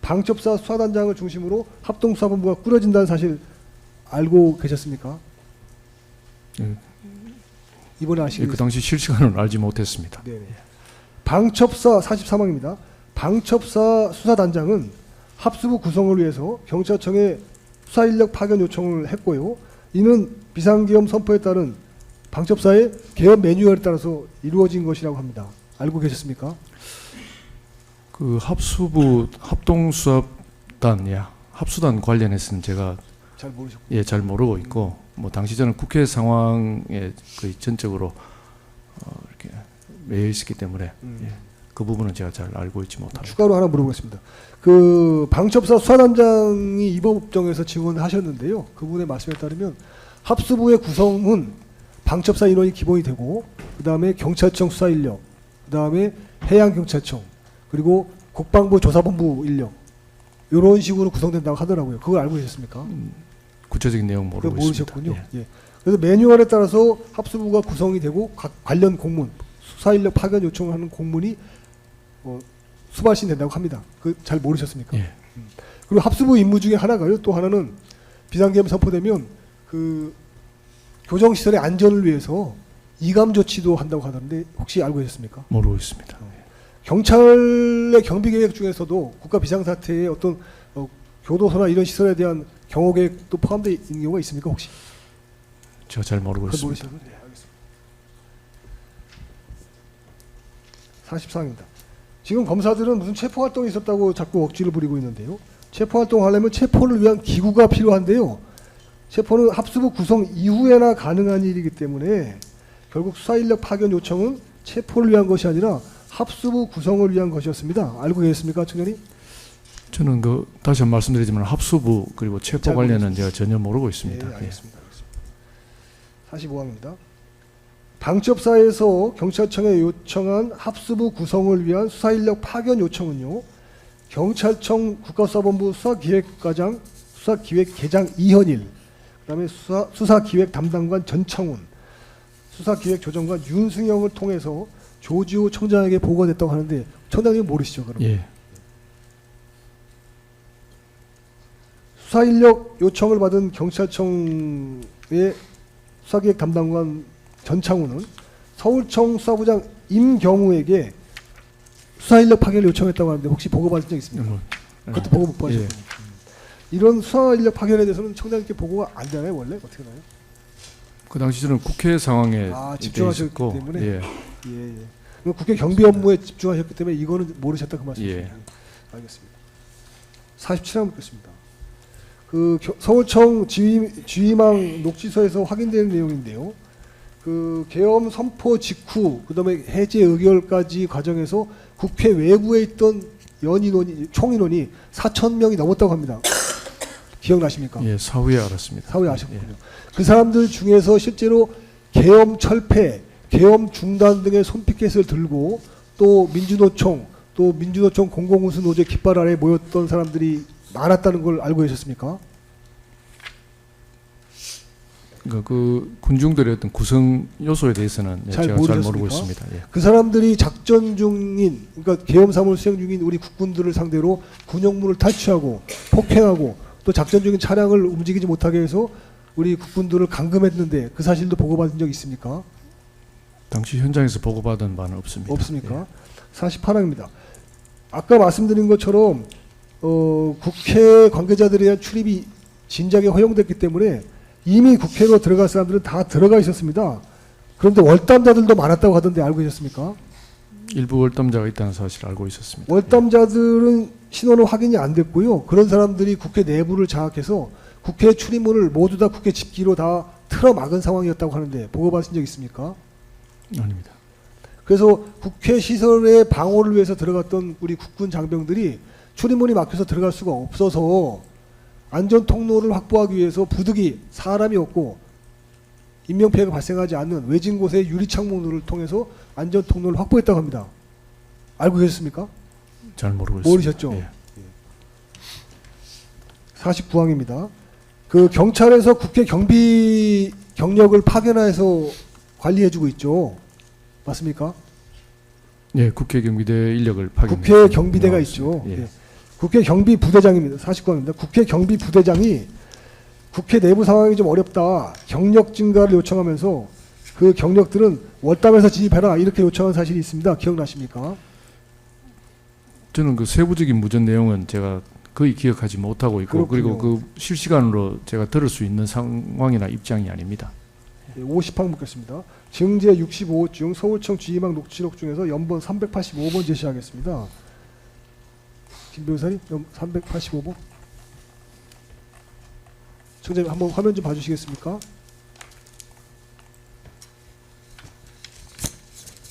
방첩사 수사단장을 중심으로 합동수사본부가 꾸려진다는 사실 알고 계셨습니까? 예. 이번에 예, 아시겠습니까? 그 당시 실시간은 알지 못했습니다. 네네. 방첩사 43항입니다. 방첩사 수사단장은 합수부 구성을 위해서 경찰청에 수사인력 파견 요청을 했고요. 이는 비상계엄 선포에 따른 방첩사의 계엄 매뉴얼에 따라서 이루어진 것이라고 합니다. 알고 계셨습니까? 그 합수부 합동수사단, 합수단 관련해서는 제가 잘 모르셨고. 예, 잘 모르고 있고 뭐 당시 저는 국회 상황에 거의 전적으로 이렇게 매여 있었기 때문에 예, 그 부분은 제가 잘 알고 있지 못합니다. 추가로 하나 물어보겠습니다. 그 방첩사 수사단장이 이 법정에서 증언하셨는데요. 그분의 말씀에 따르면 합수부의 구성은 방첩사 인원이 기본이 되고 그 다음에 경찰청 수사 인력, 그 다음에 해양경찰청, 그리고 국방부 조사본부 인력 이런 식으로 구성된다고 하더라고요. 그걸 알고 계셨습니까? 구체적인 내용 그걸 모르고 있습니다. 모르셨군요. 예. 예. 그래서 매뉴얼에 따라서 합수부가 구성이 되고 각 관련 공문, 수사 인력 파견 요청하는 공문이 수발신 된다고 합니다. 그 잘 모르셨습니까? 예. 그리고 합수부 임무 중에 하나가요. 또 하나는 비상계엄 선포되면 그 교정시설의 안전을 위해서 이감 조치도 한다고 하던데 혹시 알고 계셨습니까? 모르고 있습니다. 경찰의 경비 계획 중에서도 국가 비상사태에 어떤 교도소나 이런 시설에 대한 경호 계획도 포함되어 있는 경우가 있습니까 혹시? 제가 잘 모르고 그건 있습니다. 모르시는 네, 알겠습니다. 44항입니다. 지금 검사들은 무슨 체포 활동이 있었다고 자꾸 억지를 부리고 있는데요. 체포 활동하려면 체포를 위한 기구가 필요한데요. 체포는 합수부 구성 이후에나 가능한 일이기 때문에 결국 수사인력 파견 요청은 체포를 위한 것이 아니라 합수부 구성을 위한 것이었습니다. 알고 계셨습니까, 청년이? 저는 그 다시 한번 말씀드리지만 합수부 그리고 체포 잘 관련은 제가 전혀 모르고 있습니다. 네, 알겠습니다. 45항입니다. 방첩사에서 경찰청에 요청한 합수부 구성을 위한 수사인력 파견 요청은요. 경찰청 국가수사본부 수사기획과장, 수사기획계장 이현일, 그다음에 수사기획 담당관 전창훈, 수사기획조정관 윤승영을 통해서 조지호 청장에게 보고됐다고 하는데 청장님 모르시죠, 그럼? 예. 수사인력 요청을 받은 경찰청의 수사기획 담당관 전창훈은 서울청 수사부장 임경우에게 수사인력 파견을 요청했다고 하는데 혹시 보고 받은 적 있습니까? 그것도 보고 못 받으셨군요. 이런 수사인력 파견에 대해서는 청장님께 보고가 안 되나요, 원래? 어떻게 나요? 그 당시 저는 국회 상황에 집중하셨기 있었고, 때문에? 예. 예. 그럼 국회 경비 업무에 집중하셨기 때문에 이거는 모르셨다 그 말씀이시죠? 예. 알겠습니다. 47항 묻겠습니다. 그 서울청 지휘망 녹취서에서 확인되는 내용인데요. 그 계엄 선포 직후 그다음에 해제 의결까지 과정에서 국회 외부에 있던 총 인원이 4,000명이 넘었다고 합니다. 기억나십니까? 예, 사후에 알았습니다. 사후에 아셨군요. 그 사람들 중에서 실제로 계엄 철폐, 계엄 중단 등의 손피켓을 들고 또 민주노총 공공운수 노조 깃발 아래 모였던 사람들이 많았다는 걸 알고 계셨습니까? 그 군중들의 어떤 구성 요소에 대해서는 예, 잘 제가 잘 모르셨습니까? 모르고 있습니다. 예. 그 사람들이 작전 중인, 그러니까 계엄사무를 수행 중인 우리 국군들을 상대로 군용물을 탈취하고 폭행하고 또 작전 중인 차량을 움직이지 못하게 해서 우리 국군들을 감금했는데 그 사실도 보고받은 적 있습니까? 당시 현장에서 보고받은 바는 없습니다. 없습니까? 48항입니다. 아까 말씀드린 것처럼 국회 관계자들에 대한 출입이 진작에 허용됐기 때문에 이미 국회로 들어갈 사람들은 다 들어가 있었습니다. 그런데 월담자들도 많았다고 하던데 알고 계셨습니까? 일부 월담자가 있다는 사실을 알고 있었습니다. 월담자들은 신원은 확인이 안 됐고요. 그런 사람들이 국회 내부를 장악해서 국회 출입문을 모두 다 국회 집기로 다 틀어막은 상황이었다고 하는데 보고받으신 적 있습니까? 아닙니다. 그래서 국회 시설의 방어를 위해서 들어갔던 우리 국군 장병들이 출입문이 막혀서 들어갈 수가 없어서 안전 통로를 확보하기 위해서 부득이 사람이 없고 인명피해가 발생하지 않는 외진 곳의 유리창문을 통해서 안전 통로를 확보했다고 합니다. 알고 계셨습니까? 잘 모르고 있습니다. 모르셨죠? 예. 49항입니다. 그 경찰에서 국회 경비 경력을 파견해서 관리해주고 있죠. 맞습니까? 예, 국회 경비대 인력을 파견. 국회 경비대가 있죠. 예. 예. 국회 경비 부대장입니다. 49항입니다. 국회 경비 부대장이 국회 내부 상황이 좀 어렵다. 경력 증가를 요청하면서 그 경력들은 월담에서 진입해라 이렇게 요청한 사실이 있습니다. 기억나십니까? 저는 그 세부적인 무전 내용은 제가 거의 기억하지 못하고 있고 그렇군요. 그리고 그 실시간으로 제가 들을 수 있는 상황이나 입장이 아닙니다. 50항 묻겠습니다. 증제 65호 중 서울청 주임항 녹취록 중에서 연번 385번 제시하겠습니다. 김 변호사님, 385번. 청장님 한번 화면 좀 봐주시겠습니까?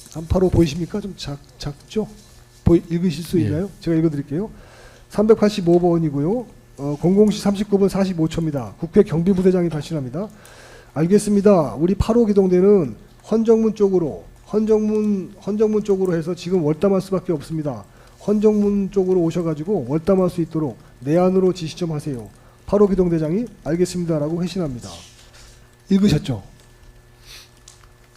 385 보이십니까? 좀 작죠? 읽으실 수 예. 있나요? 제가 읽어드릴게요. 385번이고요. 00시 39분 45초입니다. 국회 경비부대장이 발신합니다. 알겠습니다. 우리 8호 기동대는 헌정문 쪽으로 해서 지금 월담할 수밖에 없습니다. 헌정문 쪽으로 오셔가지고 월담할 수 있도록 내안으로 지시 좀 하세요. 8호 기동대장이 알겠습니다라고 회신합니다. 읽으셨죠?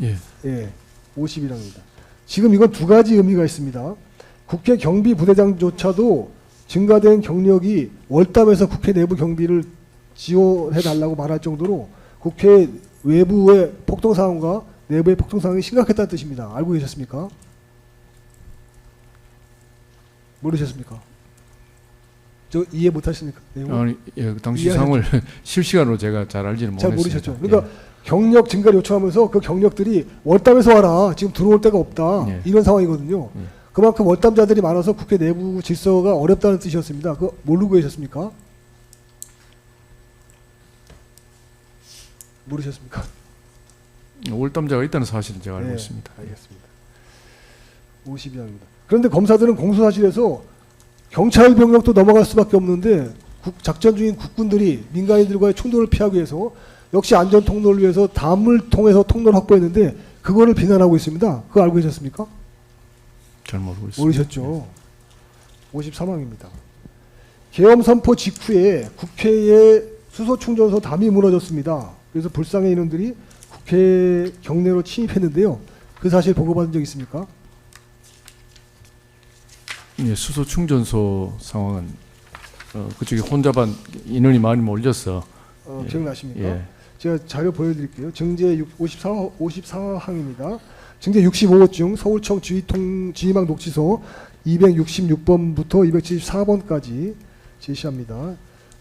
예. 예, 50이랍니다. 지금 이건 두 가지 의미가 있습니다. 국회 경비부대장조차도 증가된 경력이 월담에서 국회 내부 경비를 지원해달라고 말할 정도로 국회 외부의 폭동 상황과 내부의 폭동 상황이 심각했다는 뜻입니다. 알고 계셨습니까? 모르셨습니까? 저 이해 못하십니까? 내용? 아니, 예, 그 당시 이해하셨죠? 상황을 실시간으로 제가 잘 알지는 잘 못했습니다. 모르셨죠. 그러니까 경력 증가를 요청하면서 그 경력들이 월담에서 와라. 지금 들어올 데가 없다. 예. 이런 상황이거든요. 예. 그만큼 월담자들이 많아서 국회 내부 질서가 어렵다는 뜻이었습니다. 그거 모르고 계셨습니까? 모르셨습니까? 월담자가 있다는 사실은 제가 알고 네, 있습니다. 예. 알겠습니다. 52항입니다. 그런데 검사들은 공소사실에서 경찰 병력도 넘어갈 수밖에 없는데 작전 중인 국군들이 민간인들과의 충돌을 피하기 위해서 역시 안전 통로를 위해서 담을 통해서 통로를 확보했는데 그거를 비난하고 있습니다. 그거 알고 계셨습니까? 잘 모르고 있습니다. 모르셨죠. 53항입니다. 계엄 선포 직후에 국회에 수소 충전소 담이 무너졌습니다. 그래서 불쌍한 인원들이 국회 경내로 침입했는데요. 그 사실 보고받은 적 있습니까? 예, 수소 충전소 상황은 그쪽에 혼잡한 인원이 많이 몰려서 예. 기억나십니까? 예. 제가 자료 보여드릴게요. 증제 54항입니다. 증제 65호 중 서울청 주임항 녹취소 266번부터 274번까지 제시합니다.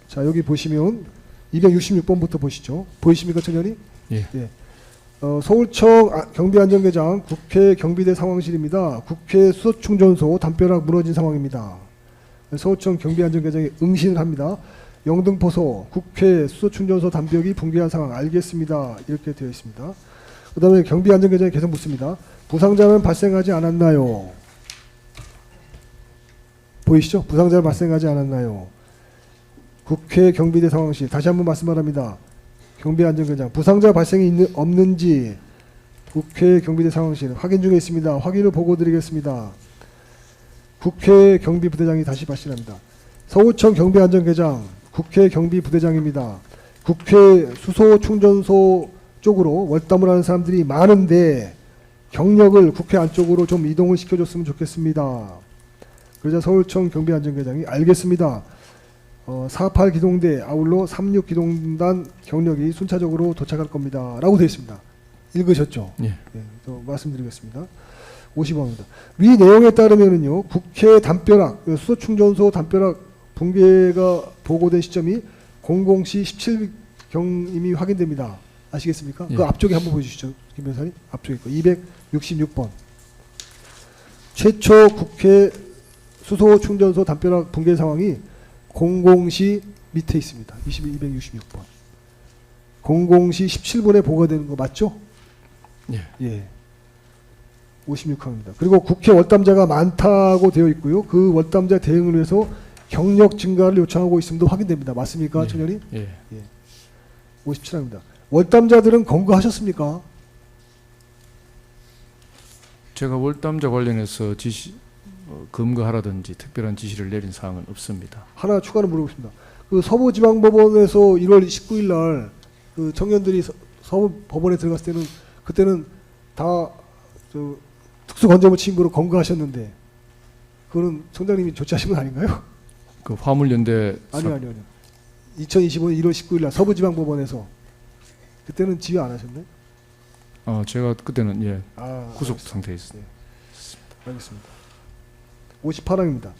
자, 여기 보시면 266번부터 보시죠. 보이십니까, 청년이? 예. 예. 서울청 경비안전계장 국회 경비대 상황실입니다. 국회 수소충전소 담벼락 무너진 상황입니다. 서울청 경비안전계장이 응신을 합니다. 영등포소 국회 수소충전소 담벽이 붕괴한 상황 알겠습니다. 이렇게 되어 있습니다. 그 다음에 경비안전계장이 계속 묻습니다. 부상자는 발생하지 않았나요? 보이시죠? 부상자는 발생하지 않았나요? 국회 경비대 상황실 다시 한번 말씀하랍니다. 경비안전계장 부상자 발생이 없는지 국회 경비대 상황실 확인 중에 있습니다. 확인을 보고 드리겠습니다. 국회 경비부대장이 다시 발신합니다. 서울청 경비안전계장 국회 경비부대장입니다. 국회 수소 충전소 쪽으로 월담을 하는 사람들이 많은데 경력을 국회 안쪽으로 좀 이동을 시켜줬으면 좋겠습니다. 그러자 서울청 경비안전계장이 알겠습니다. 48 기동대 아울러 36 기동단 경력이 순차적으로 도착할 겁니다. 라고 되어 있습니다. 읽으셨죠? 예. 네, 또 말씀드리겠습니다. 50원입니다. 위 내용에 따르면은요, 국회 담벼락, 수소충전소 담벼락 붕괴가 보고된 시점이 00시 17경임이 확인됩니다. 아시겠습니까? 예. 그 앞쪽에 한번 보여주시죠, 김 변호사님. 앞쪽에 거 266번. 최초 국회 수소충전소 담벼락 붕괴 상황이 00시 밑에 있습니다. 266번. 00시 17분에 보고되는 거 맞죠? 예. 예. 56항입니다. 그리고 국회 월담자가 많다고 되어 있고요. 그 월담자 대응을 위해서 경력 증가를 요청하고 있음도 확인됩니다. 맞습니까, 예. 청년이? 예. 57항입니다. 월담자들은 검거하셨습니까? 제가 월담자 관련해서 검거하라든지 특별한 지시를 내린 사항은 없습니다. 하나 추가로 물어보겠습니다. 그 서부지방법원에서 1월 19일 날 그 청년들이 서부법원에 들어갔을 때는 그때는 다 특수건조물 침입으로 검거하셨는데 그거는 청장님이 조치하신 건 아닌가요? 그 화물연대 아니요. 2025년 1월 19일 날 서부지방법원에서 그때는 지휘 안 하셨나요? 제가 그때는 예 구속 알겠습니다. 상태에 있습니다. 알겠습니다. 58항입니다.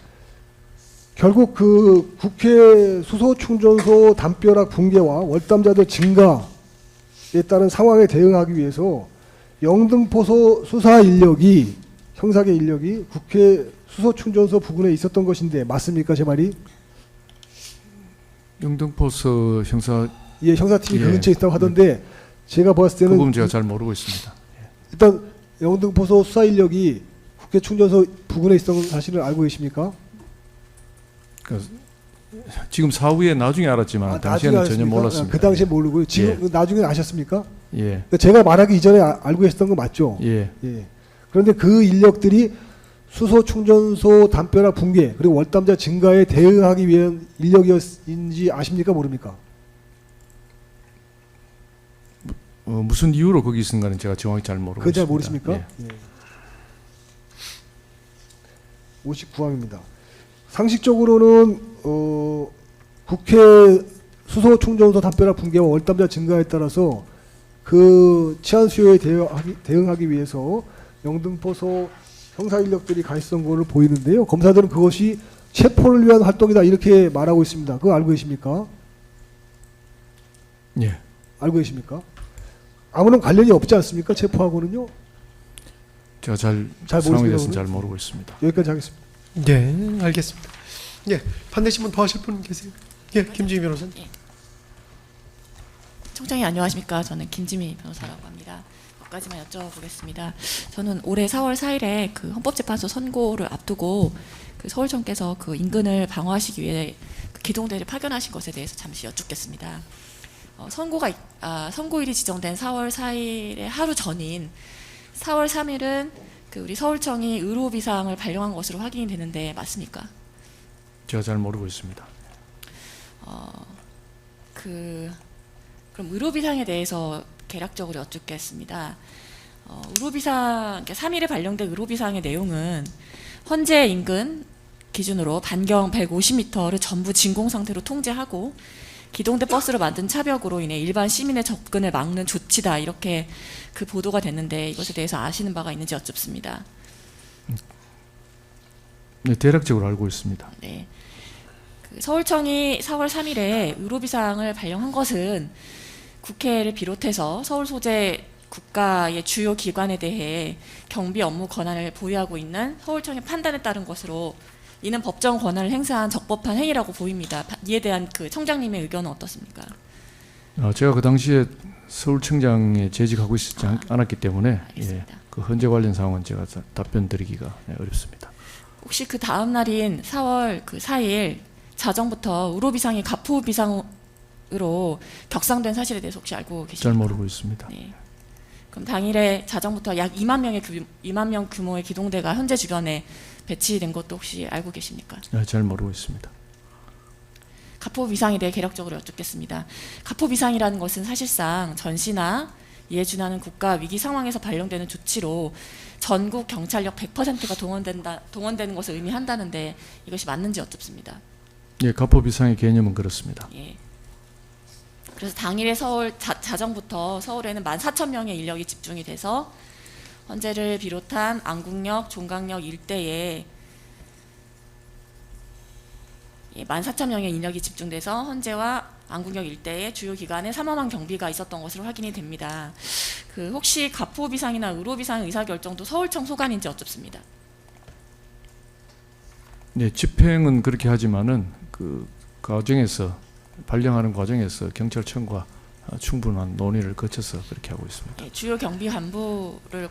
결국 그 국회 수소충전소 담벼락 붕괴와 월담자들 증가에 따른 상황에 대응하기 위해서 영등포소 수사 인력이 형사계 인력이 국회 수소충전소 부근에 있었던 것인데 맞습니까, 제 말이? 영등포서 형사 예, 형사팀이 그 예. 근처에 있다고 하던데 제가 봤을 그 때는 부분 제가 잘 모르고 있습니다. 일단 영등포소 수사 인력이 국회 충전소 부근에 있었던 사실을 알고 계십니까? 지금 사후에 나중에 알았지만 당시에는 나중에 전혀 아셨습니까? 몰랐습니다. 그 당시에 모르고요. 지금 예. 나중에 아셨습니까? 예, 그러니까 제가 말하기 이전에 알고 계셨던 거 맞죠? 예, 예. 그런데 그 인력들이 수소 충전소 담벼락 붕괴 그리고 월담자 증가에 대응하기 위한 인력이었는지 아십니까, 모릅니까? 무슨 이유로 거기 있은가는 제가 정확히 잘 모르고 그거 잘 있습니다. 모르십니까? 예. 예. 59항입니다. 상식적으로는 국회 수소 충전소 담벼락 붕괴와 월담자 증가에 따라서 그 치안 수요에 대응하기 위해서 영등포소 형사 인력들이 가 있었던 걸로 보이는데요. 검사들은 그것이 체포를 위한 활동이다 이렇게 말하고 있습니다. 그거 알고 계십니까? 예. 알고 계십니까? 아무런 관련이 없지 않습니까? 체포하고는요. 제가 잘 모르시는 상황에 대해서는 거군요. 잘 모르고 있습니다. 여기까지 하겠습니다. 네, 알겠습니다. 예, 반대신 분 더 하실 분 계세요? 예, 김지희 변호사님. 총장님 안녕하십니까? 저는 김지미 변호사라고 합니다. 몇 가지만 여쭤보겠습니다. 저는 올해 4월 4일에 그 헌법재판소 선고를 앞두고 그 서울청께서 그 인근을 방어하시기 위해 그 기동대를 파견하신 것에 대해서 잠시 여쭙겠습니다. 선고일이 지정된 4월 4일의 하루 전인 4월 3일은 그 우리 서울청이 의료비상을 발령한 것으로 확인이 되는데 맞습니까? 제가 잘 모르고 있습니다. 그럼 의료비상에 대해서 개략적으로 여쭙겠습니다. 의료비상, 3일에 발령된 의료비상의 내용은 헌재 인근 기준으로 반경 150m를 전부 진공 상태로 통제하고 기동대 버스로 만든 차벽으로 인해 일반 시민의 접근을 막는 조치다 이렇게 그 보도가 됐는데 이것에 대해서 아시는 바가 있는지 여쭙습니다. 네, 대략적으로 알고 있습니다. 네. 그 서울청이 4월 3일에 의료비상을 발령한 것은 국회를 비롯해서 서울 소재 국가의 주요 기관에 대해 경비 업무 권한을 보유하고 있는 서울청의 판단에 따른 것으로 이는 법정 권한을 행사한 적법한 행위라고 보입니다. 이에 대한 그 청장님의 의견은 어떻습니까? 제가 그 당시에 서울청장에 재직하고 있지 않았기 때문에 알겠습니다. 그 현재 관련 상황은 제가 답변 드리기가 어렵습니다. 혹시 그 다음 날인 4월 그 4일 자정부터 의료비상이 가포비상으로 격상된 사실에 대해서 혹시 알고 계십니까? 잘 모르고 있습니다. 네. 그럼 당일에 자정부터 약 2만 명 규모의 기동대가 현재 주변에 배치된 것도 혹시 알고 계십니까? 잘 모르고 있습니다. 가포 비상에 대해 개략적으로 여쭙겠습니다. 가포 비상이라는 것은 사실상 전시나 이에 준하는 국가 위기 상황에서 발령되는 조치로 전국 경찰력 100%가 동원되는 것을 의미한다는데 이것이 맞는지 여쭙습니다. 예, 가포 비상의 개념은 그렇습니다. 예. 그래서 당일에 서울 자정부터 서울에는 14,000명의 인력이 집중이 돼서 헌재를 비롯한 안국역, 종강역 일대에 14,000명의 인력이 집중돼서 헌재와 안국역 일대의 주요 기관에 삼엄한 경비가 있었던 것으로 확인이 됩니다. 그 혹시 가포 비상이나 의로 비상 의사결정도 서울청 소관인지 여쭙습니다. 네, 집행은 그렇게 하지만은 그 과정에서 발령하는 과정에서 경찰청과 충분한 논의를 거쳐서 그렇게 하고 있습니다. 예, 주요 경비 간부를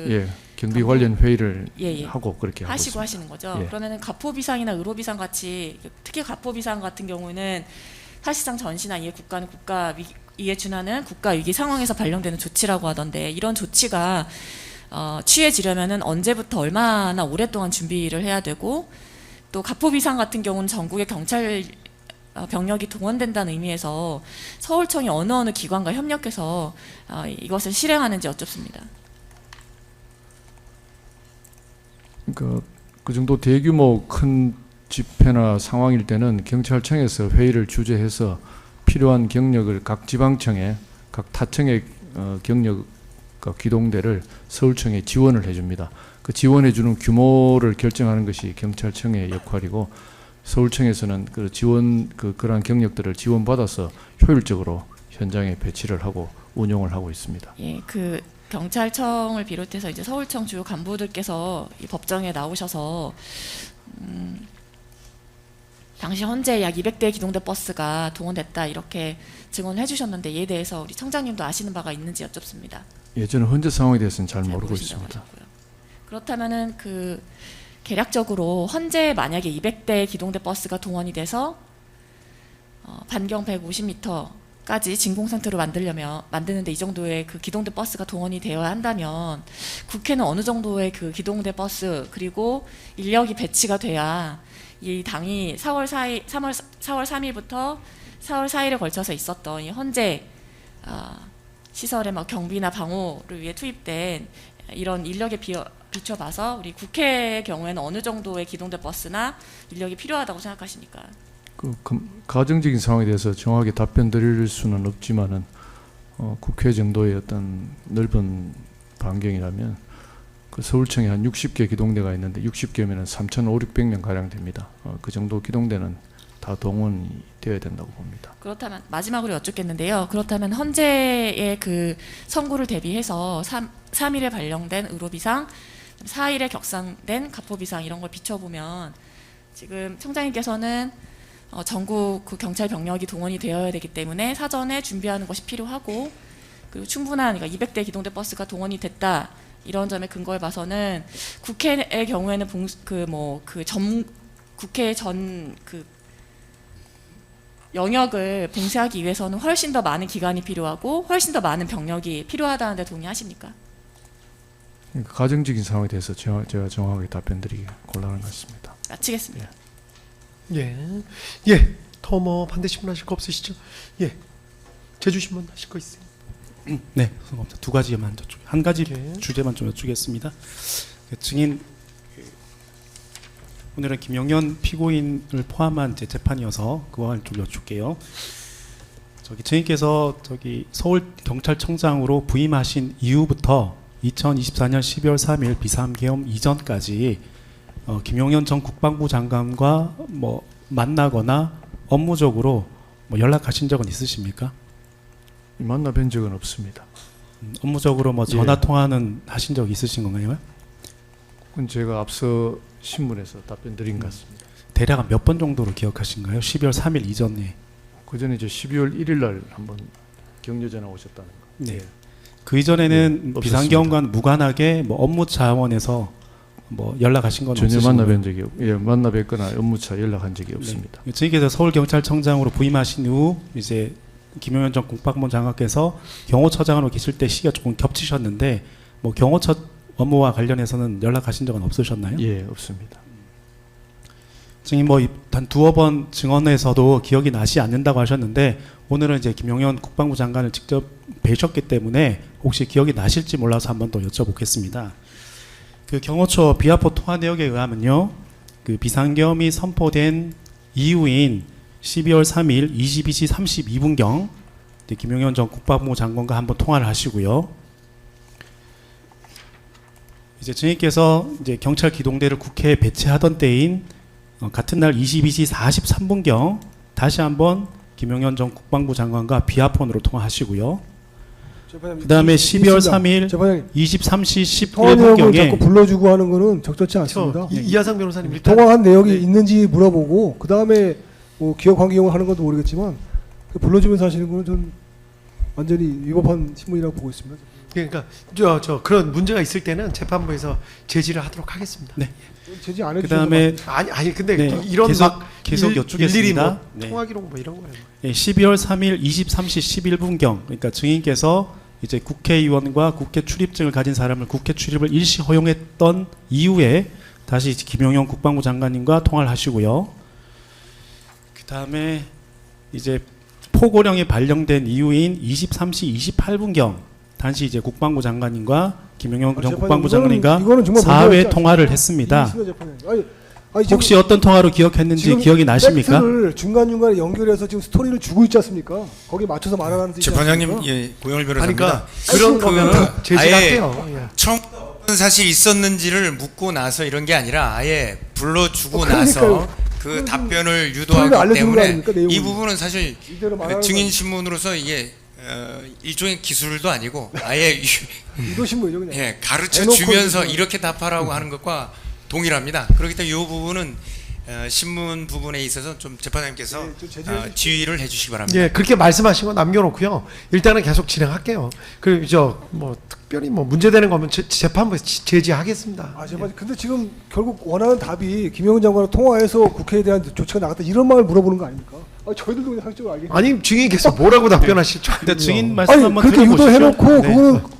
예, 경비 관련 회의를 예. 하고 그렇게 하고 하시고 있습니다. 하시는 거죠. 예. 그러면은 가포 비상이나 의로 비상 같이 특히 가포 비상 같은 경우는 사실상 전시나 이에 국가는 국가 위기에 준하는 국가 위기 상황에서 발령되는 조치라고 하던데 이런 조치가 취해지려면은 언제부터 얼마나 오랫동안 준비를 해야 되고 또 가포 비상 같은 경우는 전국의 경찰 병력이 동원된다는 의미에서 서울청이 어느 기관과 협력해서 이것을 실행하는지 여쭙습니다. 그 정도 대규모 큰 집회나 상황일 때는 경찰청에서 회의를 주재해서 필요한 경력을 각 지방청에 각 타청의 경력과 기동대를 서울청에 지원을 해줍니다. 그 지원해주는 규모를 결정하는 것이 경찰청의 역할이고 서울청에서는 그 그러한 경력들을 지원받아서 효율적으로 현장에 배치를 하고 운용을 하고 있습니다. 예, 그 경찰청을 비롯해서 이제 서울청 주요 간부들께서 이 법정에 나오셔서 당시 헌재 약 200대 기동대 버스가 동원됐다 이렇게 증언을 해주셨는데 이에 대해서 우리 청장님도 아시는 바가 있는지 여쭙습니다. 예, 저는 현재 상황에 대해서는 잘 잘 모르고 모르신다고 있습니다. 하셨고요. 그렇다면은 그 개략적으로 헌재에 만약에 200대 기동대 버스가 동원이 돼서 반경 150m까지 진공 상태로 만드는데 이 정도의 그 기동대 버스가 동원이 되어야 한다면 국회는 어느 정도의 그 기동대 버스 그리고 인력이 배치가 돼야 이 당이 4월 3일부터 4월 4일에 걸쳐서 있었던 이 헌재 시설의 막 경비나 방호를 위해 투입된 이런 인력에 비춰봐서 우리 국회의 경우에는 어느 정도의 기동대 버스나 인력이 필요하다고 생각하십니까? 그 가정적인 상황에 대해서 정확하게 답변 드릴 수는 없지만은 국회 정도의 어떤 넓은 반경이라면 그 서울청에 한 60개 기동대가 있는데 60개면은 3,500~600명 가량 됩니다. 그 정도 기동대는 다 동원이 되어야 된다고 봅니다. 그렇다면 마지막으로 여쭙겠는데요. 그렇다면 헌재의 그 선고를 대비해서 3일에 발령된 의로비상, 4일에 격상된 가포비상 이런 걸 비춰보면 지금 청장님께서는 전국 그 경찰 병력이 동원이 되어야 되기 때문에 사전에 준비하는 것이 필요하고 그리고 충분한 그러니까 200대 기동대 버스가 동원이 됐다 이런 점에 근거해 봐서는 국회의 경우에는 국회 전 영역을 봉쇄하기 위해서는 훨씬 더 많은 기간이 필요하고 훨씬 더 많은 병력이 필요하다는 데 동의하십니까? 그러니까 가정적인 상황에 대해서 제가 정확하게 답변드리기 곤란한 것 같습니다. 마치겠습니다. 예. 더 뭐 반대 신문하실 거 없으시죠? 예. 제주 신문 하실 거 있어요? 네, 수고합니다. 두 가지만 한 가지 예. 주제만 좀 여쭙겠습니다. 증인 오늘은 김용현 피고인을 포함한 제 재판이어서 그걸 좀 여쭐게요. 증인께서 서울 경찰청장으로 부임하신 이후부터 2024년 12월 3일 비상계엄 이전까지 김용현 전 국방부 장관과 만나거나 업무적으로 연락하신 적은 있으십니까? 만나 뵌 적은 없습니다. 업무적으로 전화 통화는 하신 적 있으신 건가요? 그건 제가 앞서 신문에서 답변 드린 것 같습니다. 대략 몇 번 정도로 기억하신가요? 12월 3일 이전에. 그 전에 12월 1일 날 한번 격려 전화 오셨다는 거. 네. 그 이전에는 예, 비상경관 무관하게 업무 차원에서 연락하신 건 전혀 없으신가요? 만나 뵌 적이 만나 뵙거나 업무차 연락한 적이 없습니다. 네. 증인께서 서울경찰청장으로 부임하신 후 이제 김용현 전 국방부 장관께서 경호처장으로 계실 때 시기가 조금 겹치셨는데 경호처 업무와 관련해서는 연락하신 적은 없으셨나요? 예, 없습니다. 증인 단 두어 번 증언에서도 기억이 나지 않는다고 하셨는데 오늘은 이제 김용현 국방부 장관을 직접 뵈셨기 때문에 혹시 기억이 나실지 몰라서 한 번 더 여쭤보겠습니다. 그 경호처 비화포 통화 내역에 의하면요, 그 비상계엄이 선포된 이후인 12월 3일 22시 32분경 김용현 전 국방부 장관과 한번 통화를 하시고요. 이제 증인께서 이제 경찰 기동대를 국회에 배치하던 때인 같은 날 22시 43분경 다시 한번 김용현 전 국방부 장관과 비화폰으로 통화하시고요. 그다음에 12월 3일 재판장님, 23시 통화 내역을 11분경에 자꾸 불러주고 하는 거는 적절치 않습니다. 이하상 변호사님 일단 통화한 내역이 있는지 물어보고 그 다음에 뭐 기억 환경을 하는 것도 모르겠지만 불러주면서 하시는 거는 전 완전히 위법한 신문이라고 보고 있습니다. 그러니까 그런 문제가 있을 때는 재판부에서 제지를 하도록 하겠습니다. 네. 제지 안 해주셔서 그다음에 아니 근데 네, 또 이런 계속 여쭈겠습니다. 일일이 뭐 네. 통화 기록 뭐 이런 거예요. 네, 12월 3일 23시 11분경 그러니까 증인께서 이제 국회의원과 국회 출입증을 가진 사람을 국회 출입을 일시 허용했던 이후에 다시 김용현 국방부 장관님과 통화를 하시고요. 그다음에 이제 포고령이 발령된 이후인 23시 28분경 다시 이제 국방부 장관님과 김용현 전 국방부 장관님과 이거는 정말 4회 통화를 했습니다. 혹시 어떤 통화로 기억했는지 기억이 나십니까? 팩트를 중간중간에 연결해서 지금 스토리를 주고 있지 않습니까? 거기에 맞춰서 말하는 뜻이지 재판장님, 않습니까? 예, 고영일 그러니까 변호사입니다. 그런 거면은 아예 제지할게요. 예. 처음 어떤 사실이 있었는지를 묻고 나서 이런 게 아니라 아예 불러주고 그러니까요. 나서 그 답변을 스토리를 유도하기 알려주는 거 때문에 아닙니까, 내용을. 이 부분은 사실 이대로 말하는 증인 거 신문으로서 이게 일종의 기술도 아니고 아예 이도신문이죠 그냥. 예, 가르쳐 해놓고 주면서 이제 이렇게 답하라고 하는 것과 동일합니다. 그렇기 때문에 이 부분은 신문 부분에 있어서 좀 재판장님께서 네, 좀 제지해 지휘를 해주시기 바랍니다. 예, 그렇게 말씀하신 거 남겨놓고요. 일단은 계속 진행할게요. 그리고 뭐 특별히 뭐 문제되는 거면 재판부에서 제지하겠습니다. 재판 근데 지금 결국 원하는 답이 김영훈 장관과 통화해서 국회에 대한 조치가 나갔다 이런 말을 물어보는 거 아닙니까? 저희들도 그냥 상식적으로 알겠죠. 아니 증인께서 뭐라고 답변하실 줄 근데 알겠요. 증인 말씀 아니 한번 그렇게 들어보시죠. 유도해놓고 네. 그거는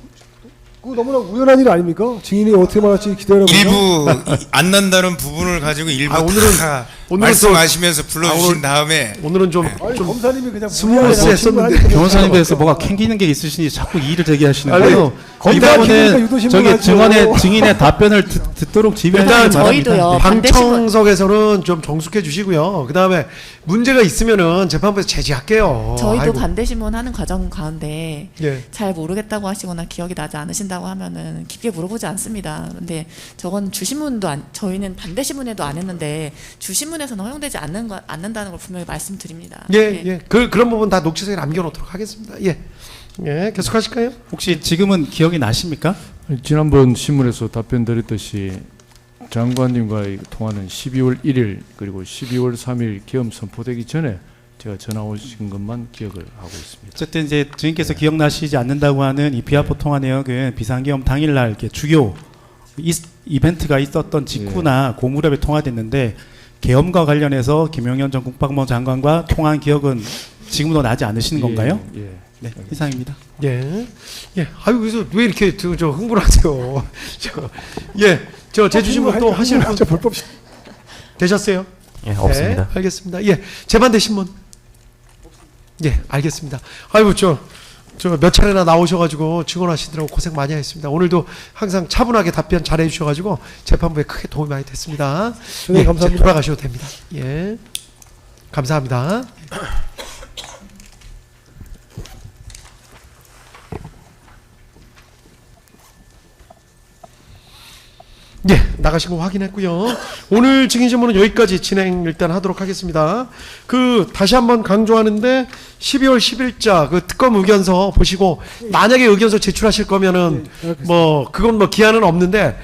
그거 너무나 우연한 일 아닙니까? 증인이 어떻게 말할지 기다려보면 일부 안 난다는 부분을 가지고 일부 다 오늘은 말씀하시면서 불러주신 오늘- 다음에 오늘은 좀 아니 검사님이 그냥 스무스에 무리하게 썼는데 질문하니까 변호사님 대해서 뭐가 캥기는 게 있으시니 자꾸 이의를 제기하시는데요. 아니, 거기다 캥기니까 이번에 유도신문 저기 하죠. 증인의 답변을 듣도록 지휘하시기 일단 바랍니다. 저희도요. 방청석에서는 좀 정숙해 주시고요. 그 다음에 문제가 있으면은 재판부에서 제지할게요. 저희도 아이고. 반대신문 하는 과정 가운데 예. 잘 모르겠다고 하시거나 기억이 나지 않으신다고 하면은 깊게 물어보지 않습니다. 근데 저건 주신문도 저희는 반대신문에도 안 했는데 주신문에서는 허용되지 않는다는 걸 분명히 말씀드립니다. 예. 그런 부분 다 녹취록에 남겨놓도록 하겠습니다. 예. 예, 계속하실까요? 혹시 지금은 기억이 나십니까? 지난번 신문에서 답변 드렸듯이 장관님과의 통화는 12월 1일 그리고 12월 3일 계엄 선포되기 전에 제가 전화 오신 것만 기억을 하고 있습니다. 어쨌든 이제 증인께서 기억나시지 않는다고 하는 이 비화포 통화 내역은 비상계엄 당일날 이렇게 주요 이벤트가 있었던 직후나 그 무렵에 통화됐는데 계엄과 관련해서 김용현 전 국방부 장관과 통화한 기억은 지금도 나지 않으시는 건가요? 예. 네, 이상입니다. 예. 예. 아유, 그래서 왜 이렇게 저 흥분을 하세요? 제 주신문 또 하실 분 불법 되셨어요? 예, 없습니다. 네, 알겠습니다. 예. 재판대 신문. 예, 알겠습니다. 아이고, 저 몇 차례나 나오셔가지고 증언하시느라고 고생 많이 하셨습니다. 오늘도 항상 차분하게 답변 잘해 주셔가지고 재판부에 크게 도움이 많이 됐습니다. 네, 예, 감사합니다. 이제 돌아가셔도 됩니다. 예. 감사합니다. 예, 나가신 거 확인했고요. 오늘 증인신문은 여기까지 진행 일단 하도록 하겠습니다. 다시 한번 강조하는데 12월 10일자 그 특검 의견서 보시고 만약에 의견서 제출하실 거면은 그건 뭐 기한은 없는데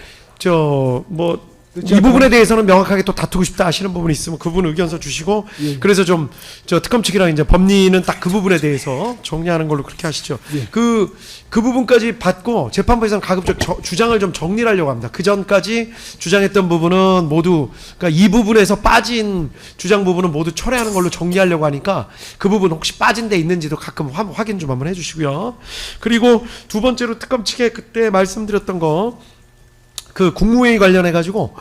이 부분에 대해서는 명확하게 또 다투고 싶다 하시는 부분이 있으면 그 부분 의견서 주시고 그래서 좀 특검 측이랑 이제 법리는 딱 그 부분에 대해서 정리하는 걸로 그렇게 하시죠. 그 부분까지 받고 재판부에서는 가급적 주장을 좀 정리를 하려고 합니다. 그 전까지 주장했던 부분은 모두 그러니까 이 부분에서 빠진 주장 부분은 모두 철회하는 걸로 정리하려고 하니까 그 부분 혹시 빠진 데 있는지도 가끔 확인 좀 한번 해주시고요. 그리고 두 번째로 특검 측에 그때 말씀드렸던 거. 국무회의 관련해 가지고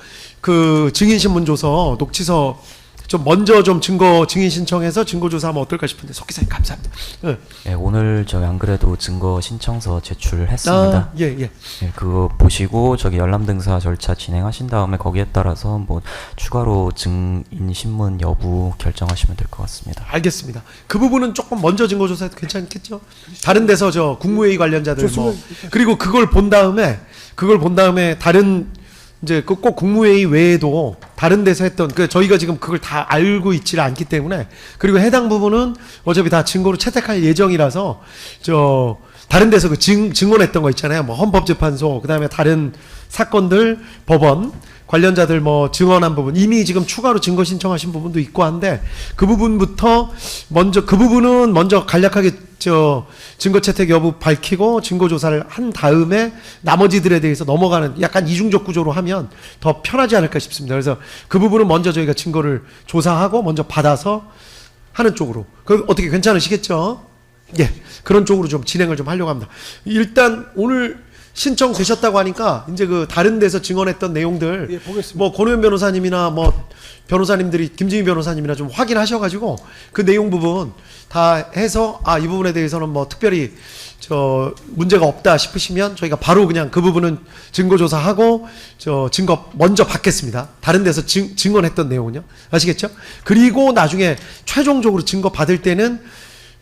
그 증인 신문 줘서 녹취서 좀 먼저 좀 증인 신청해서 증거 조사하면 어떨까 싶은데 석 기사님 감사합니다. 예. 네, 오늘 저희 안 그래도 증거 신청서 제출했습니다. 예, 예. 네, 그거 보시고 저기 열람등사 절차 진행하신 다음에 거기에 따라서 뭐 추가로 증인 신문 여부 결정하시면 될 것 같습니다. 알겠습니다. 그 부분은 조금 먼저 증거 조사해도 괜찮겠죠? 다른 데서 저 국무회의 관련자들 뭐 그리고 그걸 본 다음에 다른 이제 그 꼭 국무회의 외에도 다른 데서 했던 그 저희가 지금 그걸 다 알고 있지를 않기 때문에 그리고 해당 부분은 어차피 다 증거로 채택할 예정이라서 저 다른 데서 그 증언했던 거 있잖아요. 뭐 헌법재판소 그다음에 다른 사건들 법원 관련자들 뭐 증언한 부분 이미 지금 추가로 증거 신청하신 부분도 있고 한데 그 부분부터 먼저 그 부분은 먼저 간략하게 저 증거 채택 여부 밝히고 증거 조사를 한 다음에 나머지들에 대해서 넘어가는 약간 이중적 구조로 하면 더 편하지 않을까 싶습니다. 그래서 그 부분은 먼저 저희가 증거를 조사하고 먼저 받아서 하는 쪽으로 그 어떻게 괜찮으시겠죠? 예, 그런 쪽으로 좀 진행을 좀 하려고 합니다. 일단 오늘 신청되셨다고 하니까 이제 그 다른 데서 증언했던 내용들 예, 보겠습니다. 뭐 권우현 변호사님이나 뭐 변호사님들이 김진희 변호사님이나 좀 확인하셔가지고 그 내용 부분 다 해서 이 부분에 대해서는 뭐 특별히 저 문제가 없다 싶으시면 저희가 바로 그냥 그 부분은 증거 조사하고 저 증거 먼저 받겠습니다. 다른 데서 증언했던 내용은요. 아시겠죠? 그리고 나중에 최종적으로 증거 받을 때는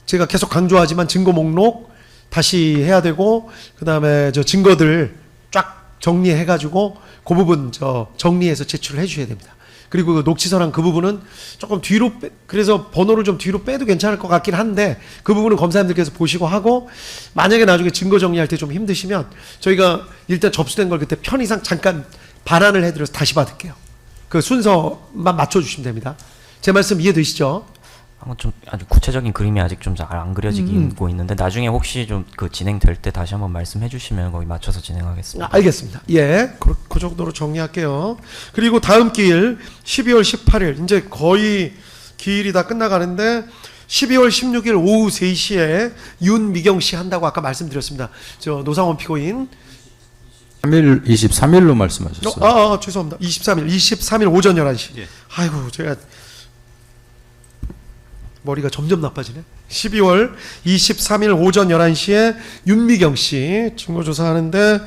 제가 계속 강조하지만 증거 목록 다시 해야 되고 그다음에 저 증거들 쫙 정리해 가지고 그 부분 저 정리해서 제출을 해 주셔야 됩니다. 그리고 그 녹취서랑 그 부분은 조금 뒤로 그래서 번호를 좀 뒤로 빼도 괜찮을 것 같긴 한데 그 부분은 검사님들께서 보시고 하고 만약에 나중에 증거 정리할 때 좀 힘드시면 저희가 일단 접수된 걸 그때 편의상 잠깐 반환을 해드려서 다시 받을게요. 그 순서만 맞춰주시면 됩니다. 제 말씀 이해되시죠? 좀 아주 구체적인 그림이 아직 좀 잘 안 그려지고 있는데 나중에 혹시 좀 그 진행될 때 다시 한번 말씀해 주시면 거기 맞춰서 진행하겠습니다. 알겠습니다. 예, 그 정도로 정리할게요. 그리고 다음 기일 12월 18일 이제 거의 기일이 다 끝나가는데 12월 16일 오후 3시에 윤미경 씨 한다고 아까 말씀드렸습니다. 저 노상원 피고인 23일로 말씀하셨어요. 죄송합니다. 23일 오전 11시. 예. 아이고 제가 머리가 점점 나빠지네. 12월 23일 오전 11시에 윤미경 씨 증거조사하는데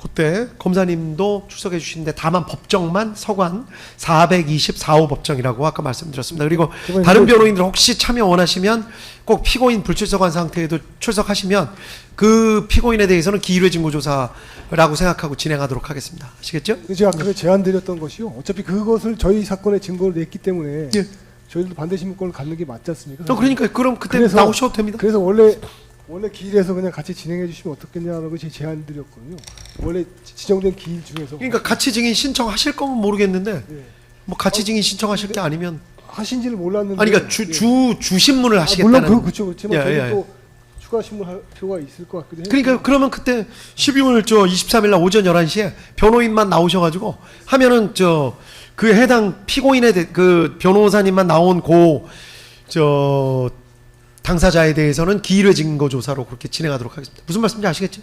그때 검사님도 출석해 주시는데 다만 법정만 서관 424호 법정이라고 아까 말씀드렸습니다. 그리고 다른 변호인들 혹시 참여 원하시면 꼭 피고인 불출석한 상태에도 출석하시면 그 피고인에 대해서는 기일회 증거조사라고 생각하고 진행하도록 하겠습니다. 아시겠죠? 제가 아까 제안드렸던 것이요. 어차피 그것을 저희 사건의 증거를 냈기 때문에 예. 저희도 반대 신문권을 갖는 게 맞지 않습니까? 그러니까 그럼 그때 그래서- 나오셔도 됩니다. 그래서 원래 기일에서 그냥 같이 진행해 주시면 어떻겠냐라고 제 제안드렸거든요. 원래 지정된 기일 중에서 그러니까 같이 증인 신청하실 거면 모르겠는데 예. 뭐 같이 증인 신청하실 게 아니면 하신지를 몰랐는데 아니 그러니까 주 신문을 하시겠다는 물론 그렇지만 예, 저희 예. 또 추가 신문 할 필요가 있을 것 같기도 해요. 그러니까 그러면 그때 12월 23일 날 오전 11시에 변호인만 나오셔가지고 하면은 그 해당 피고인의 그 변호사님만 나온 당사자에 대해서는 기일회 증거 조사로 그렇게 진행하도록 하겠습니다. 무슨 말씀인지 아시겠죠?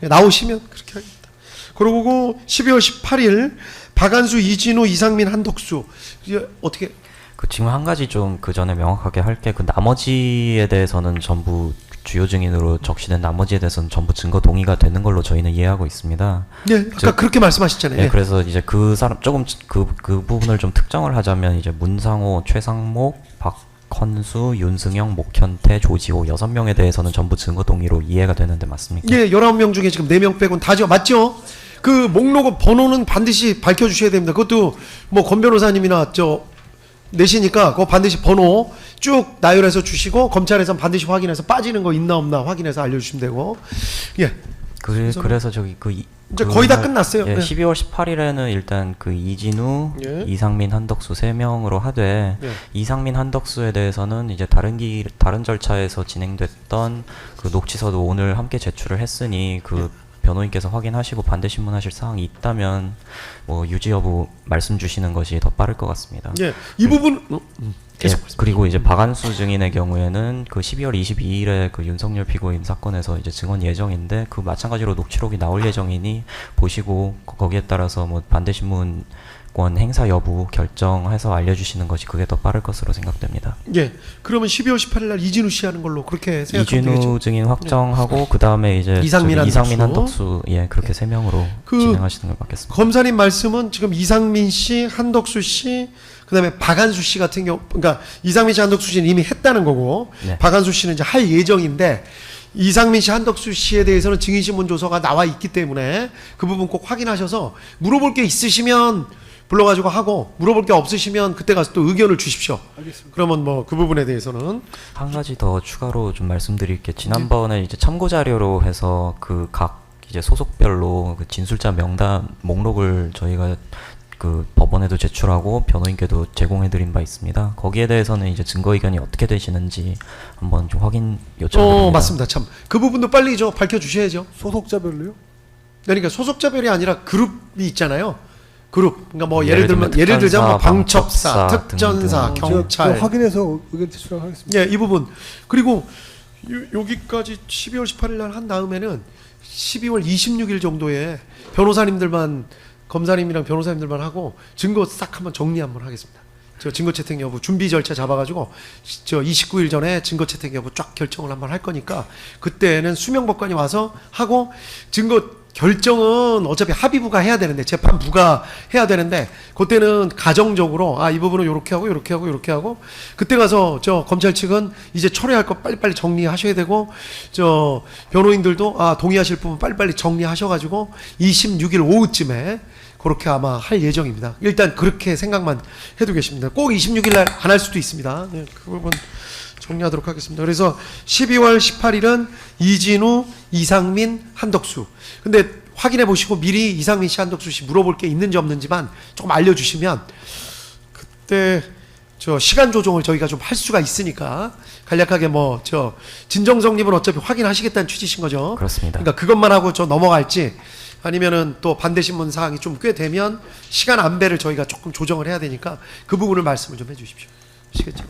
나오시면 그렇게 하겠습니다. 그리고 12월 18일 박한수, 이진우, 이상민, 한덕수 이게 어떻게 그 지금 한 가지 좀 그 전에 명확하게 할 게 그 나머지에 대해서는 전부 주요 증인으로 적시된 나머지에 대해서는 전부 증거 동의가 되는 걸로 저희는 이해하고 있습니다. 네, 아까 그렇게 말씀하셨잖아요. 네, 예. 그래서 이제 그 사람 조금 그 부분을 좀 특정을 하자면 이제 문상호, 최상목, 박헌수, 윤승영, 목현태, 조지호 6명에 대해서는 전부 증거 동의로 이해가 되는데 맞습니까? 예, 19명 중에 지금 4명 빼고는 다죠. 맞죠? 그 목록 번호는 반드시 밝혀 주셔야 됩니다. 그것도 뭐 권 변호사님이나 내시니까 그거 반드시 번호 쭉 나열해서 주시고 검찰에서는 반드시 확인해서 빠지는 거 있나 없나 확인해서 알려주시면 되고. 예. 그래서 저기 이제 거의 다 끝났어요. 예, 네. 12월 18일에는 일단 그 이진우, 예. 이상민, 한덕수 3명으로 하되 예. 이상민, 한덕수에 대해서는 이제 다른 절차에서 진행됐던 그 녹취서도 오늘 함께 제출을 했으니 그 변호인께서 확인하시고 반대 신문하실 사항이 있다면 뭐 유지 여부 말씀 주시는 것이 더 빠를 것 같습니다. 예. 이 부분 예, 그리고 이제 박한수 증인의 경우에는 그 12월 22일에 그 윤석열 피고인 사건에서 이제 증언 예정인데 그 마찬가지로 녹취록이 나올 예정이니 보시고 거기에 따라서 뭐 반대 신문 변호인권 행사 여부 결정해서 알려주시는 것이 그게 더 빠를 것으로 생각됩니다. 예. 그러면 12월 18일 날 이진우 씨 하는 걸로 그렇게 생각하면 되겠죠. 이진우 증인 확정하고 그 다음에 이제 이상민 이상민 한덕수. 한덕수 예 그렇게 세 명으로 그 진행하시는 걸 받겠습니다. 검사님 말씀은 지금 이상민 씨, 한덕수 씨, 그다음에 박한수 씨 같은 경우, 그러니까 이상민 씨, 한덕수 씨는 이미 했다는 거고, 네. 박한수 씨는 이제 할 예정인데, 이상민 씨, 한덕수 씨에 대해서는 증인신문 조서가 나와 있기 때문에 그 부분 꼭 확인하셔서 물어볼 게 있으시면 불러가지고 하고, 물어볼 게 없으시면 그때 가서 또 의견을 주십시오. 알겠습니다. 그러면 뭐 그 부분에 대해서는 한 가지 더 추가로 좀 말씀드릴 게 지난번에 이제 참고 자료로 해서 그 각 이제 소속별로 그 진술자 명단 목록을 저희가 그 법원에도 제출하고 변호인께도 제공해드린 바 있습니다. 거기에 대해서는 이제 증거 의견이 어떻게 되시는지 한번 좀 확인 요청드립니다. 맞습니다. 참 그 부분도 빨리 저 밝혀주셔야죠. 소속자별로요? 그러니까 소속자별이 아니라 그룹이 있잖아요. 그룹. 그러니까 뭐 예를 예를 들면 들면 예를 들자면 뭐 방첩사, 방첩사, 특전사, 등등. 경찰. 제가 확인해서 의견 제출하도록 하겠습니다. 예, 이 부분. 그리고 여기까지 12월 18일 날 한 다음에는 12월 26일 정도에 변호사님들만 검사님이랑 변호사님들만 하고 증거 싹 한번 정리 한번 하겠습니다. 저 증거 채택 여부 준비 절차 잡아가지고 저 29일 전에 증거 채택 여부 쫙 결정을 한번 할 거니까 그때는 수명법관이 와서 하고 증거 결정은 어차피 합의부가 해야 되는데 재판부가 해야 되는데 그때는 가정적으로 이 부분은 요렇게 하고 요렇게 하고 요렇게 하고 그때 가서 저 검찰 측은 이제 철회할 거 빨리빨리 정리하셔야 되고 저 변호인들도 동의하실 부분 빨리빨리 정리하셔가지고 26일 오후쯤에 그렇게 아마 할 예정입니다. 일단 그렇게 생각만 해도 계십니다. 꼭 26일 날 안 할 수도 있습니다. 네, 그 부분 정리하도록 하겠습니다. 그래서 12월 18일은 이진우, 이상민, 한덕수. 근데 확인해 보시고 미리 이상민 씨, 한덕수 씨 물어볼 게 있는지 없는지만 조금 알려주시면 그때 저 시간 조정을 저희가 좀 할 수가 있으니까 간략하게 뭐 저 진정 성립은 어차피 확인하시겠다는 취지신 거죠. 그렇습니다. 그러니까 그것만 하고 저 넘어갈지 아니면은 또 반대 신문 사항이 좀 꽤 되면 시간 안배를 저희가 조금 조정을 해야 되니까 그 부분을 말씀을 좀 해주십시오. 아시겠죠?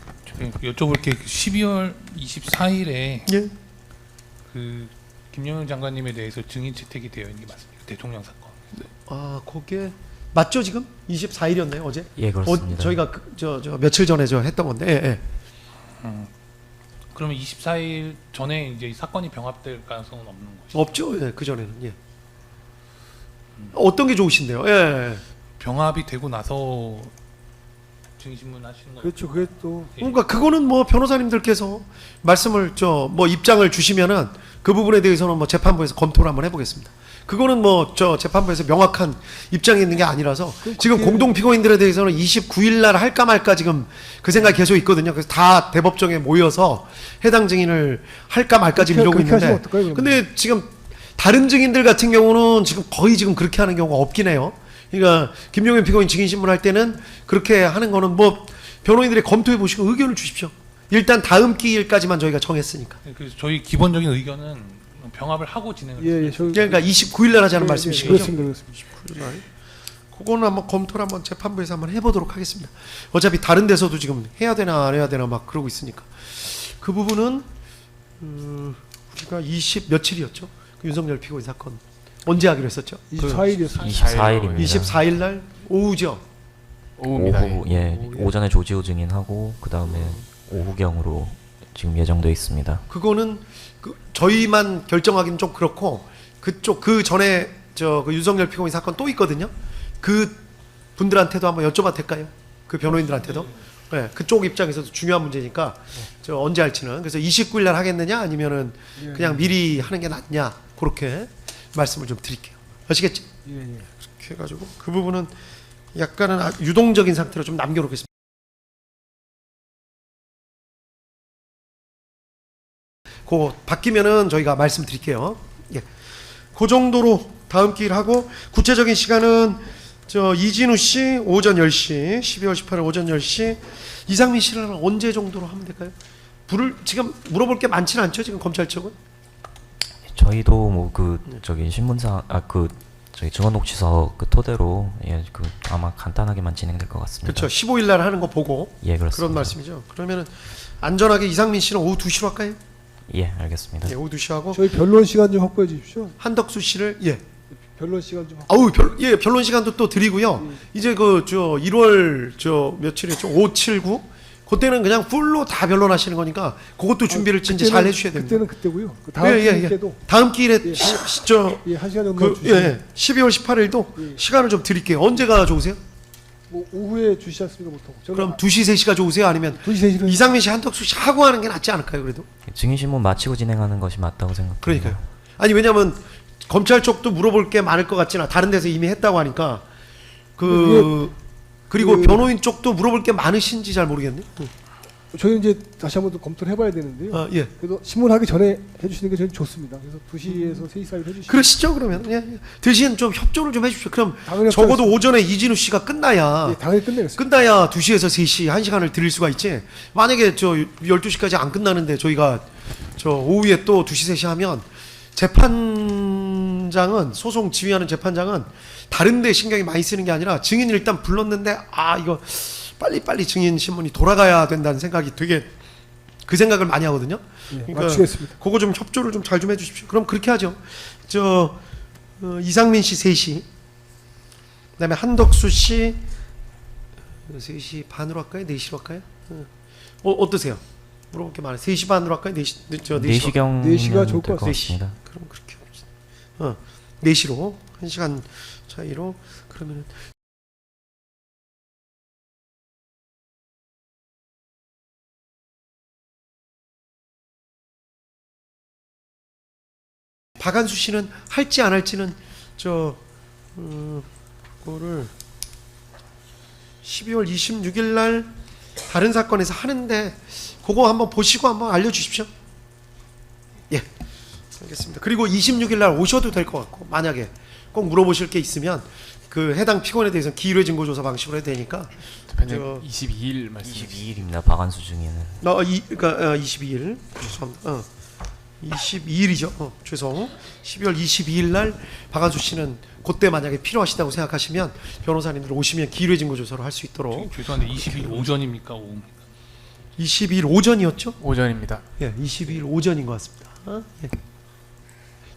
여쭤볼 게 12월 24일에 예. 그 김영현 장관님에 대해서 증인 채택이 되어 있는 게 맞습니까? 대통령 사건. 그게 맞죠 지금? 24일이었나요 어제? 예 그렇습니다. 저희가 저 며칠 전에 저 했던 건데. 예. 그러면 24일 전에 이제 이 사건이 병합될 가능성은 없는 거죠? 없죠. 예, 그 전에는. 예. 어떤 게 좋으신데요? 예. 병합이 되고 나서 증인신문 하시는 거. 그렇죠. 그게 또 그러니까 그거는 뭐 변호사님들께서 말씀을 저 뭐 입장을 주시면은 그 부분에 대해서는 뭐 재판부에서 검토를 한번 해보겠습니다. 그거는 뭐 저 재판부에서 명확한 입장이 있는 게 아니라서 지금 공동 피고인들에 대해서는 29일 날 할까 말까 지금 그 생각이 계속 있거든요. 그래서 다 대법정에 모여서 해당 증인을 할까 말까 지금 이러고 그렇게 하시면 있는데 어떨까요, 그러면? 근데 지금 다른 증인들 같은 경우는 지금 거의 지금 그렇게 하는 경우가 없긴 해요. 그러니까 김용현 피고인 증인신문 할 때는 그렇게 하는 거는 뭐 변호인들이 검토해 보시고 의견을 주십시오. 일단 다음 기일까지만 저희가 정했으니까. 그래서 저희 기본적인 의견은 병합을 하고 진행을. 예, 저 그러니까 29일 날 하자는 말씀이신 거죠? 그렇습니다. 그거는 한번 검토를 한번 재판부에서 한번 해보도록 하겠습니다. 어차피 다른 데서도 지금 해야 되나 안 해야 되나 막 그러고 있으니까 그 부분은 우리가 20 며칠이었죠? 그 윤석열 피고인 사건 언제 하기로 했었죠? 24일이었습니다. 24일입니다. 24일 날 오후죠. 오후입니다. 오전에 조지호 증인하고 그 다음에 오후경으로 지금 예정돼 있습니다. 그거는 저희만 결정하기는 좀 그렇고 그쪽 그 전에 그 윤석열 피고인 사건 또 있거든요. 그 분들한테도 한번 여쭤봐도 될까요? 그 변호인들한테도. 네, 그쪽 입장에서도 중요한 문제니까 저 언제 할지는 그래서 29일 날 하겠느냐 아니면은 그냥 미리 하는 게 낫냐 그렇게 말씀을 좀 드릴게요. 아시겠죠? 예. 그렇게 해가지고 그 부분은 약간은 유동적인 상태로 좀 남겨놓겠습니다. 그거 바뀌면은 저희가 말씀드릴게요. 예, 그 정도로 다음 기일 하고 구체적인 시간은 저 이진우 씨 오전 10시, 12월 18일 오전 10시, 이상민 씨는 언제 정도로 하면 될까요? 지금 물어볼 게 많지는 않죠 지금 검찰 측은? 저희도 뭐 저기 신문사 저희 증언 녹취서 토대로 아마 간단하게만 진행될 것 같습니다. 그렇죠. 15일 날 하는 거 보고. 예 그렇습니다. 그런 말씀이죠. 그러면은 안전하게 이상민 씨는 오후 2시로 할까요? 예 알겠습니다. 예, 오후 2시 하고 저희 변론 시간 좀 확보해 주십시오. 한덕수 씨를 변론 시간 좀. 아우 변론 시간도 또 드리고요. 이제 그 저 1월 저 며칠이죠? 5, 7, 9 그때는 그냥 풀로 다 변론하시는 거니까 그것도 준비를 이제 잘 해주셔야 됩니다. 그때는 그때고요. 그 다음 기회 때도 다음 기일에 예, 저 한 시간 정도 그, 주시면 예, 12월 18일도 예. 시간을 좀 드릴게요. 언제가 좋으세요? 뭐 오후에 주시지 않습니까 보통? 저는 그럼 2시, 3시가 좋으세요? 아니면 2시 3시는 이상민 씨, 한덕수 씨 하고 하는 게 낫지 않을까요? 그래도 증인신문 마치고 진행하는 것이 맞다고 생각합니다. 그러니까요. 아니 왜냐면 검찰 쪽도 물어볼 게 많을 것 같지는 다른 데서 이미 했다고 하니까 그리고 변호인 쪽도 물어볼 게 많으신지 잘 모르겠네요. 저희 이제 다시 한번 또 검토를 해봐야 되는데요. 아, 예. 그래도 신문하기 전에 해주시는 게 저는 좋습니다. 그래서 2시에서 3시 사이로 해주시면. 그러시죠 그러면 예. 대신 좀 협조를 좀 해주십시오. 그럼 당연히 적어도 협조하겠습니다. 오전에 이진우 씨가 끝나야 예, 당연히 끝내겠습니다. 끝나야 2시에서 3시 1시간을 드릴 수가 있지. 만약에 저 12시까지 안 끝나는데 저희가 저 오후에 또 2시 3시 하면 재판장은 소송 지휘하는 재판장은 다른 데 신경이 많이 쓰는 게 아니라 증인을 일단 불렀는데 아 이거 빨리 증인 신문이 돌아가야 된다는 생각이 되게 그 생각을 많이 하거든요. 예, 맞추겠습니다. 그거 좀 협조를 좀 잘 좀 해주십시오. 그럼 그렇게 하죠. 저 이상민 씨 3시, 그다음에 한덕수 씨 3시 반으로 할까요? 4시로 할까요? 어떠세요? 물어볼 게 많아요. 3시 반으로 할까요? 4시, 저 4시. 4시경 4시가 좋을 것 같습니다. 그럼 그렇게 합시다. 4시로 1시간 차이로 그러면은 박한수 씨는 할지 안 할지는 그거를 12월 26일 날 다른 사건에서 하는데 그거 한번 보시고 한번 알려주십시오. 예, 알겠습니다. 그리고 26일 날 오셔도 될 것 같고 만약에 꼭 물어보실 게 있으면 그 해당 피고인에 대해서 기일회 증거조사 방식으로 해야 되니까 대표님 22일 말씀. 22일입니다. 박한수 증인은. 그러니까 22일 죄송합니다. 22일이죠. 죄송. 12월 22일 날 박한수 씨는 그때 만약에 필요하시다고 생각하시면 변호사님들 오시면 기일회 증거조사를 할 수 있도록. 죄송한데 22일 오전입니까 오후입니까? 22일 오전이었죠? 오전입니다. 예, 22일 오전인 것 같습니다. 예.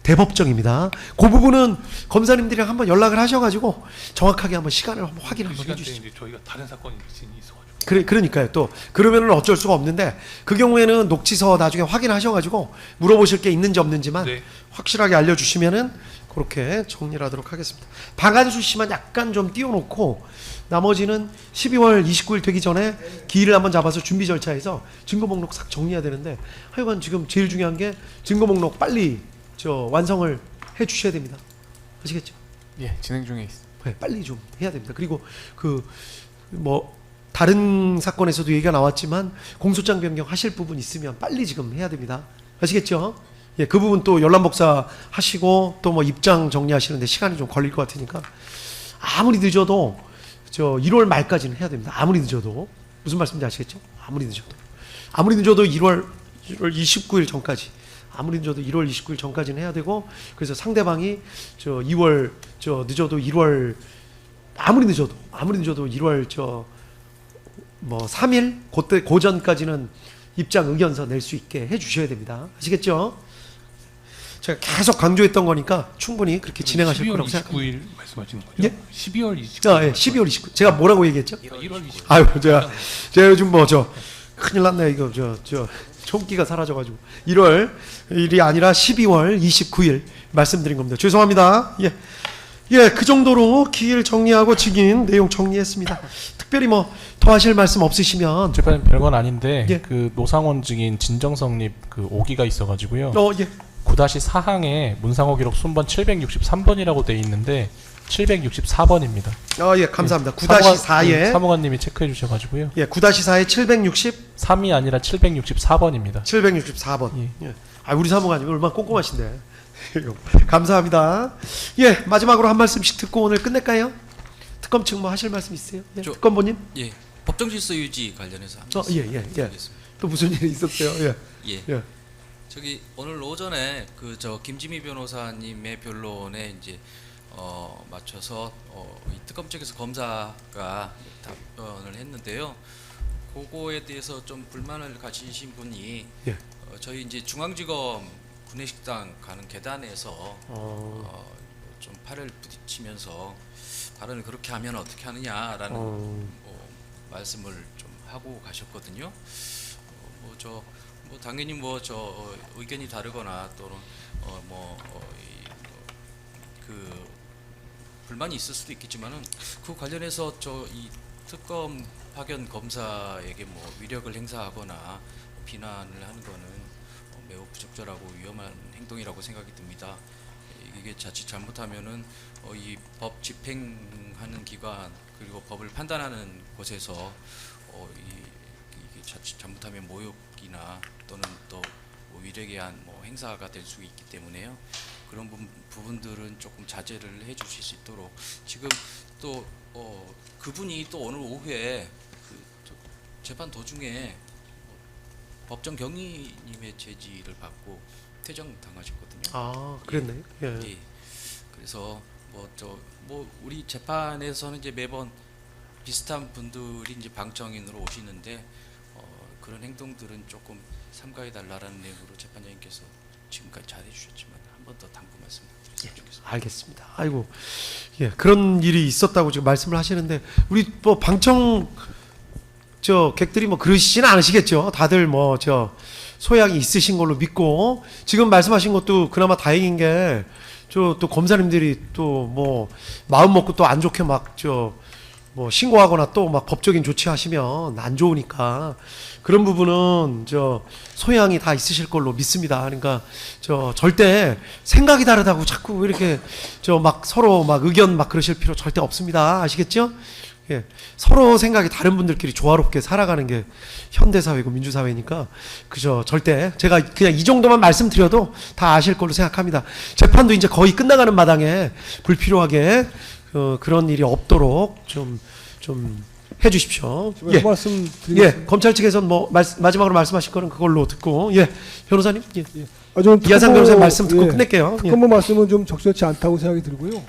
대법정입니다. 그 부분은 검사님들이랑 한번 연락을 하셔가지고 정확하게 한번 시간을 한번 확인 그 한번 시간대에 해주시죠. 이제 저희가 다른 사건이 있어가지고. 그러니까요. 또 그러면은 어쩔 수가 없는데 그 경우에는 녹취서 나중에 확인하셔가지고 물어보실 게 있는지 없는지만 네. 확실하게 알려주시면은 그렇게 정리를 하도록 하겠습니다. 박한수 씨만 약간 좀 띄워놓고 나머지는 12월 29일 되기 전에 기일을 한번 잡아서 준비 절차에서 증거 목록 싹 정리해야 되는데 하여간 지금 제일 중요한 게 증거 목록 빨리 완성을 해 주셔야 됩니다. 아시겠죠? 예, 진행 중에 있습니다. 네, 빨리 좀 해야 됩니다. 그리고 다른 사건에서도 얘기가 나왔지만 공소장 변경하실 부분 있으면 빨리 지금 해야 됩니다. 아시겠죠? 예, 그 부분 또 열람복사 하시고 또 입장 정리하시는데 시간이 좀 걸릴 것 같으니까 아무리 늦어도 1월 말까지는 해야 됩니다. 아무리 늦어도 무슨 말씀인지 아시겠죠? 아무리 늦어도 1월 29일 전까지. 아무리 늦어도 1월 29일 전까지는 해야 되고 그래서 상대방이 2월 늦어도 1월 아무리 늦어도 1월 3일 그때 고전까지는 입장 의견서 낼 수 있게 해 주셔야 됩니다. 아시겠죠? 제가 계속 강조했던 거니까 충분히 그렇게 진행하실 거라고 생각합니다. 12월 29일 말씀하시는 거죠? 예? 12월 29일. 예, 12월 29일. 제가 뭐라고 얘기했죠? 1월 29일. 아유, 제가 요즘 큰일 났네 이거 총기가 사라져가지고 1월이 아니라 12월 29일 말씀드린 겁니다. 죄송합니다. 예, 그 정도로 기일 정리하고 증인 내용 정리했습니다. 특별히 더 하실 말씀 없으시면 재판은 별건 아닌데 예. 그 노상원 증인 진정 성립 그 오기가 있어가지고요. 예. 9-4항에 문상호 기록 순번 763번이라고 돼 있는데 764번입니다. 예, 감사합니다. 9-4에 사무관님이 체크해 주셔가지고요. 예, 9-4에 763이 아니라 764번입니다. 764번. 예. 우리 사무관님 얼마나 꼼꼼하신데. 감사합니다. 예, 마지막으로 한 말씀씩 듣고 오늘 끝낼까요? 특검 측 하실 말씀 있으세요? 예, 특검보님? 예, 법정 질서 유지 관련해서 한 말씀 예. 또 무슨 일이 있었어요? 예. 저기 오늘 오전에 김지미 변호사님의 변론에 이제 맞춰서 이 특검 측에서 검사가 답변을 했는데요. 그거에 대해서 좀 불만을 가지신 분이 저희 이제 중앙지검 구내식당 가는 계단에서 좀 팔을 부딪히면서 발언을 그렇게 하면 어떻게 하느냐라는 말씀을 좀 하고 가셨거든요. 당연히 의견이 다르거나 또는 불만이 있을 수도 있겠지만은 그 관련해서 이 특검 파견 검사에게 위력을 행사하거나 비난을 하는 거는 매우 부적절하고 위험한 행동이라고 생각이 듭니다. 이게 자칫 잘못하면은 이 법 집행하는 기관 그리고 법을 판단하는 곳에서 이게 자칫 잘못하면 모욕이나 또는 또 위력에 의한 행사가 될 수 있기 때문에요. 그런 부분들은 조금 자제를 해주실 수 있도록 지금 또 그분이 또 오늘 오후에 재판 도중에 법정 경위님의 제지를 받고 퇴정당하셨거든요. 아, 그랬네. 예. 예. 그래서 우리 재판에서는 이제 매번 비슷한 분들이 이제 방청인으로 오시는데 그런 행동들은 조금 삼가해 달라라는 내용으로 재판장님께서 지금까지 잘해 주셨지만 한 번 더 당부 말씀드렸으면 좋겠습니다. 알겠습니다. 아이고, 예, 그런 일이 있었다고 지금 말씀을 하시는데 우리 방청 객들이 그러시지는 않으시겠죠. 다들 소양이 있으신 걸로 믿고 지금 말씀하신 것도 그나마 다행인 게 또 검사님들이 또 마음 먹고 또 안 좋게 신고하거나 또 법적인 조치하시면 안 좋으니까 그런 부분은 소양이 다 있으실 걸로 믿습니다. 그러니까 절대 생각이 다르다고 자꾸 이렇게 서로 의견 그러실 필요 절대 없습니다. 아시겠죠? 예. 서로 생각이 다른 분들끼리 조화롭게 살아가는 게 현대사회고 민주사회니까 절대 제가 그냥 이 정도만 말씀드려도 다 아실 걸로 생각합니다. 재판도 이제 거의 끝나가는 마당에 불필요하게 그런 일이 없도록 좀 해주십시오. 예. 말씀 드리겠습니다. 예. 검찰 측에서는 마지막으로 말씀하실 거는 그걸로 듣고 변호사님 이하상 변호사님 말씀 듣고 끝낼게요. 특검법 말씀은 좀 적절치 않다고 생각이 들고요.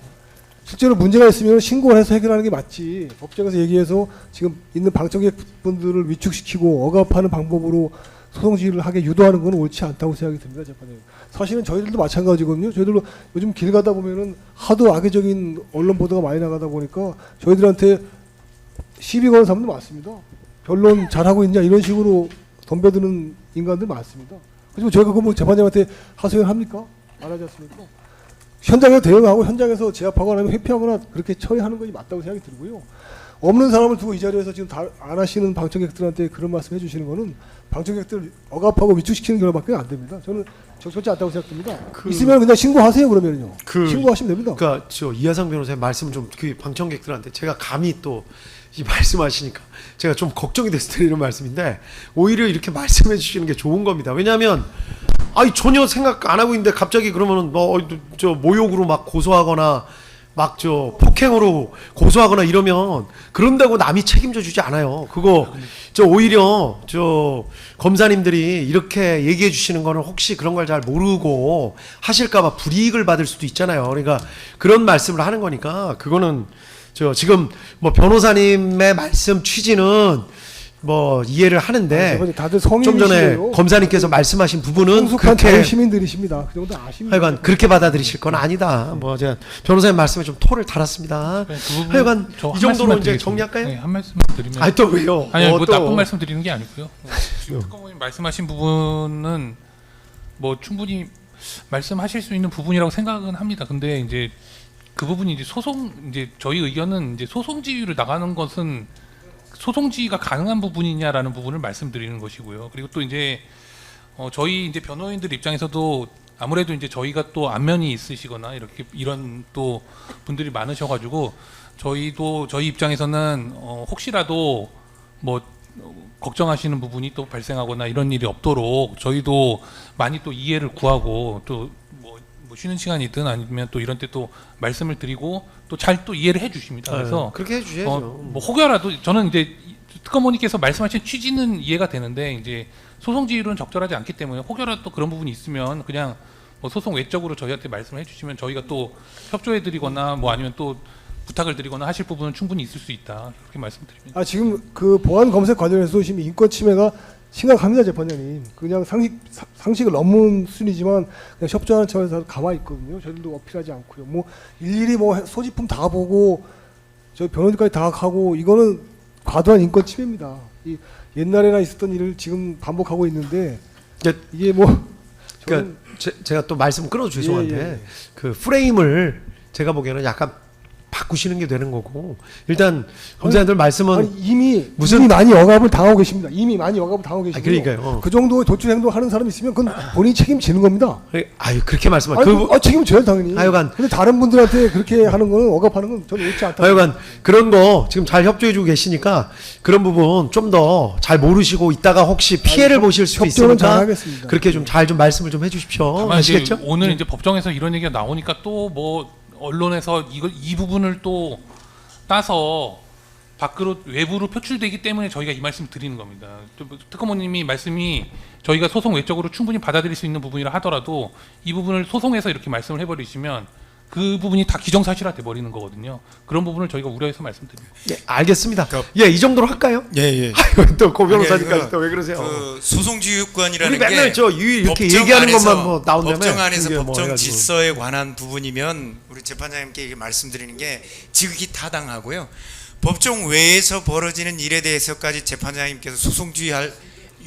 실제로 문제가 있으면 신고를 해서 해결하는 게 맞지. 법정에서 얘기해서 지금 있는 방청객분들을 위축시키고 억압하는 방법으로 소송 지휘를 하게 유도하는 건 옳지 않다고 생각이 듭니다, 재판장님. 사실은 저희들도 마찬가지거든요. 저희들도 요즘 길 가다 보면은 하도 악의적인 언론 보도가 많이 나가다 보니까 저희들한테 시비 거는 사람도 많습니다. 변론 잘하고 있냐 이런 식으로 덤벼드는 인간들 많습니다. 하지만 저희가 그거 재판장님한테 하소연 합니까? 안 하지 않습니까? 현장에서 대응하고 현장에서 제압하거나 회피하거나 그렇게 처리하는 것이 맞다고 생각이 들고요. 없는 사람을 두고 이 자리에서 지금 안 하시는 방청객들한테 그런 말씀 해주시는 거는 방청객들 억압하고 위축시키는 결과밖에 안 됩니다. 저는 적절치 않다고 생각됩니다. 있으면 그냥 신고하세요. 그러면요. 신고하시면 됩니다. 그러니까 이하상 변호사의 말씀 좀 방청객들한테 제가 감히 또 이 말씀하시니까 제가 좀 걱정이 돼서 드리는 말씀인데 오히려 이렇게 말씀해 주시는 게 좋은 겁니다. 왜냐하면 전혀 생각 안 하고 있는데 갑자기 그러면은 모욕으로 고소하거나 폭행으로 고소하거나 이러면 그런다고 남이 책임져 주지 않아요. 그거 오히려 검사님들이 이렇게 얘기해 주시는 거는 혹시 그런 걸 잘 모르고 하실까봐 불이익을 받을 수도 있잖아요. 그러니까 그런 말씀을 하는 거니까 그거는 지금 변호사님의 말씀 취지는 이해를 하는데 다들 좀 전에 검사님께서 말씀하신 부분은 그렇게 시민들이십니다. 그 정도 아십니다. 하여간 그렇게 받아들이실 건 아니다. 제가 변호사님 말씀에 좀 토를 달았습니다. 하여간 이 정도로 이제 정리할까요? 네, 한 말씀 드리면. 또 왜요? 아니 나쁜 말씀 드리는 게 아니고요. 지금 특검님 말씀하신 부분은 충분히 말씀하실 수 있는 부분이라고 생각은 합니다. 근데 이제 그 부분이 이제 저희 의견은 이제 소송 지휘를 나가는 것은 소송 지휘가 가능한 부분이냐라는 부분을 말씀드리는 것이고요. 그리고 또 이제 저희 이제 변호인들 입장에서도 아무래도 이제 저희가 또 안면이 있으시거나 이런 또 분들이 많으셔가지고 저희 입장에서는 혹시라도 걱정하시는 부분이 또 발생하거나 이런 일이 없도록 저희도 많이 또 이해를 구하고 또 쉬는 시간이든 아니면 또 이런 때 또 말씀을 드리고 또 잘 또 이해를 해주십니다. 그래서 그렇게 해주셔야죠. 혹여라도 저는 이제 특검원님께서 말씀하신 취지는 이해가 되는데 이제 소송 지휘로는 적절하지 않기 때문에 혹여라도 또 그런 부분이 있으면 그냥 소송 외적으로 저희한테 말씀을 해주시면 저희가 또 협조해드리거나 아니면 또 부탁을 드리거나 하실 부분은 충분히 있을 수 있다. 그렇게 말씀드립니다. 아 지금 그 보안 검색 관련해서 지금 인권 침해가 심각합니다, 재판장님. 그냥 상식을 넘는 수준이지만 그냥 협조하는 차원에서 가만히 있거든요. 저희들도 어필하지 않고요. 뭐 일일이 뭐 소지품 다 보고 저희 변호인까지 다 하고 이거는 과도한 인권 침해입니다. 이 옛날에나 있었던 일을 지금 반복하고 있는데 이게 뭐 그러니까 제가 또 말씀 끊어서 죄송한데 예. 그 프레임을 제가 보기에는 약간 바꾸시는 게 되는 거고 일단 검사님들 말씀은 이미 많이 억압을 당하고 계십니다. 이미 많이 억압을 당하고 계시고 그러니까요. 그 정도의 도출 행동 하는 사람이 있으면 그건 본인이 책임지는 겁니다. 아유 그렇게 말씀하세요. 책임져요 당연히. 하여간 근데 다른 분들한테 그렇게 하는 거는 억압하는 건 저는 옳지 않다. 하여간 그런 거 지금 잘 협조해주고 계시니까 그런 부분 좀 더 잘 모르시고 있다가 혹시 피해를 보실 수도 협조는 있으니까 잘하겠습니다. 그렇게 좀 잘 좀 말씀을 좀 해주십시오. 다만 아시겠죠? 이제 오늘 이제 법정에서 이런 얘기가 나오니까 또 뭐 언론에서 이 부분을 또 따서 밖으로 외부로 표출되기 때문에 저희가 이 말씀 드리는 겁니다. 특검원님이 말씀이 저희가 소송 외적으로 충분히 받아들일 수 있는 부분이라 하더라도 이 부분을 소송에서 이렇게 말씀을 해버리시면 그 부분이 다 기정사실화 돼 버리는 거거든요. 그런 부분을 저희가 우려해서 말씀드립니다. 예, 알겠습니다. 예, 이 정도로 할까요? 예. 아유, 또 고 변호사님까지 또 왜 그러세요? 그 소송지휘권이라는 우리 게 맨날 저 이렇게 얘기하는 것만 뭐 나온다면 법정 안에서 이게 뭐 법정 해가지고. 질서에 관한 부분이면 우리 재판장님께 말씀드리는 게 지극히 타당하고요. 법정 외에서 벌어지는 일에 대해서까지 재판장님께서 소송지휘할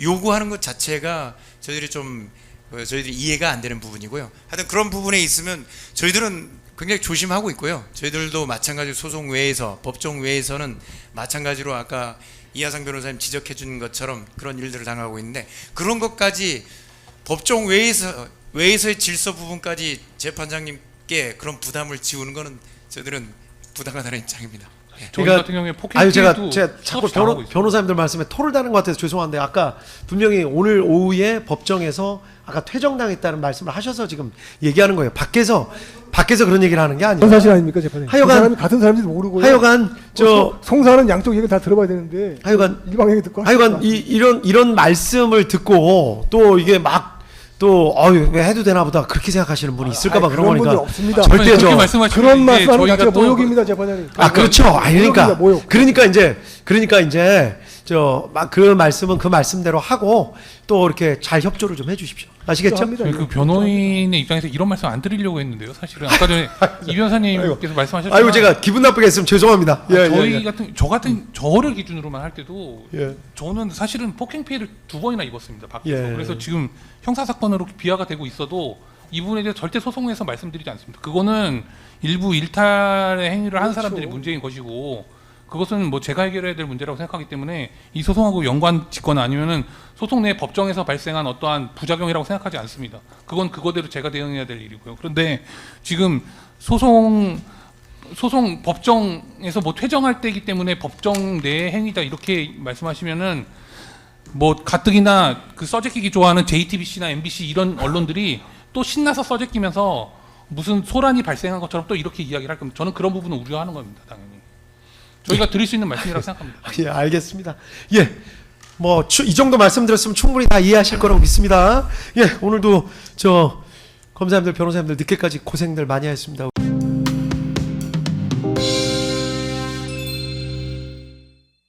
요구하는 것 자체가 저희들이 이해가 안 되는 부분이고요. 하여튼 그런 부분에 있으면 저희들은 굉장히 조심하고 있고요. 저희들도 마찬가지로 소송 외에서 법정 외에서는 마찬가지로 아까 이하상 변호사님 지적해 준 것처럼 그런 일들을 당하고 있는데 그런 것까지 법정 외에서의 질서 부분까지 재판장님께 그런 부담을 지우는 거는 저희들은 부당하다는 입장입니다. 저희 같은 경우에 폭행 아유 제가 피해도 자꾸 수없이 당하고 있어요. 변호사님들 말씀에 토를 다는 것 같아서 죄송한데 아까 분명히 오늘 오후에 법정에서 아까 퇴정당했다는 말씀을 하셔서 지금 얘기하는 거예요. 밖에서 그런 얘기를 하는 게 아니라. 그런 사실 아닙니까 재판장님? 하여간 그 사람이 같은 사람인지 모르고요. 하여간 송사는 양쪽 얘기를 다 들어봐야 되는데. 하여간 일방 얘기 듣고. 하여간 이런 말씀을 듣고 또 이게 막 또 왜 해도 되나 보다 그렇게 생각하시는 분이 있을까봐 그런 그런 거니까 분들 없습니다. 절대 그렇게 말씀하시면 그런 이제 말씀하는 저희가 자체가 또 모욕입니다, 재판장님. 그렇죠. 그러니까 모욕. 그러니까 이제 그 말씀은 그 말씀대로 하고 또 이렇게 잘 협조를 좀 해주십시오. 아시겠죠? 그 변호인의 입장에서 이런 말씀 안 드리려고 했는데요. 사실은 아까 전에 이 변호사님께서 말씀하셨지만 아이고 제가 기분 나쁘게 했으면 죄송합니다. 저를 기준으로만 할 때도 예. 저는 사실은 폭행 피해를 2번이나 입었습니다. 밖에서. 예. 그래서 지금 형사 사건으로 비화가 되고 있어도 이 부분에 대해서 절대 소송에서 말씀드리지 않습니다. 그거는 일부 일탈의 행위를 한 사람들이 문제인 것이고 그것은 뭐 제가 해결해야 될 문제라고 생각하기 때문에 이 소송하고 연관 짓거나 아니면은 소송 내 법정에서 발생한 어떠한 부작용이라고 생각하지 않습니다. 그건 그거대로 제가 대응해야 될 일이고요. 그런데 지금 소송 법정에서 뭐 퇴정할 때이기 때문에 법정 내 행위다 이렇게 말씀하시면은 뭐 가뜩이나 그 써제끼기 좋아하는 JTBC나 MBC 이런 언론들이 또 신나서 써제끼면서 무슨 소란이 발생한 것처럼 또 이렇게 이야기를 할 겁니다. 저는 그런 부분은 우려하는 겁니다, 당연히. 저희가 드릴 수 있는 말씀이라고 생각합니다. 예, 알겠습니다. 예, 뭐 이 정도 말씀드렸으면 충분히 다 이해하실 거라고 믿습니다. 예, 오늘도 검사님들, 변호사님들 늦게까지 고생들 많이 하셨습니다.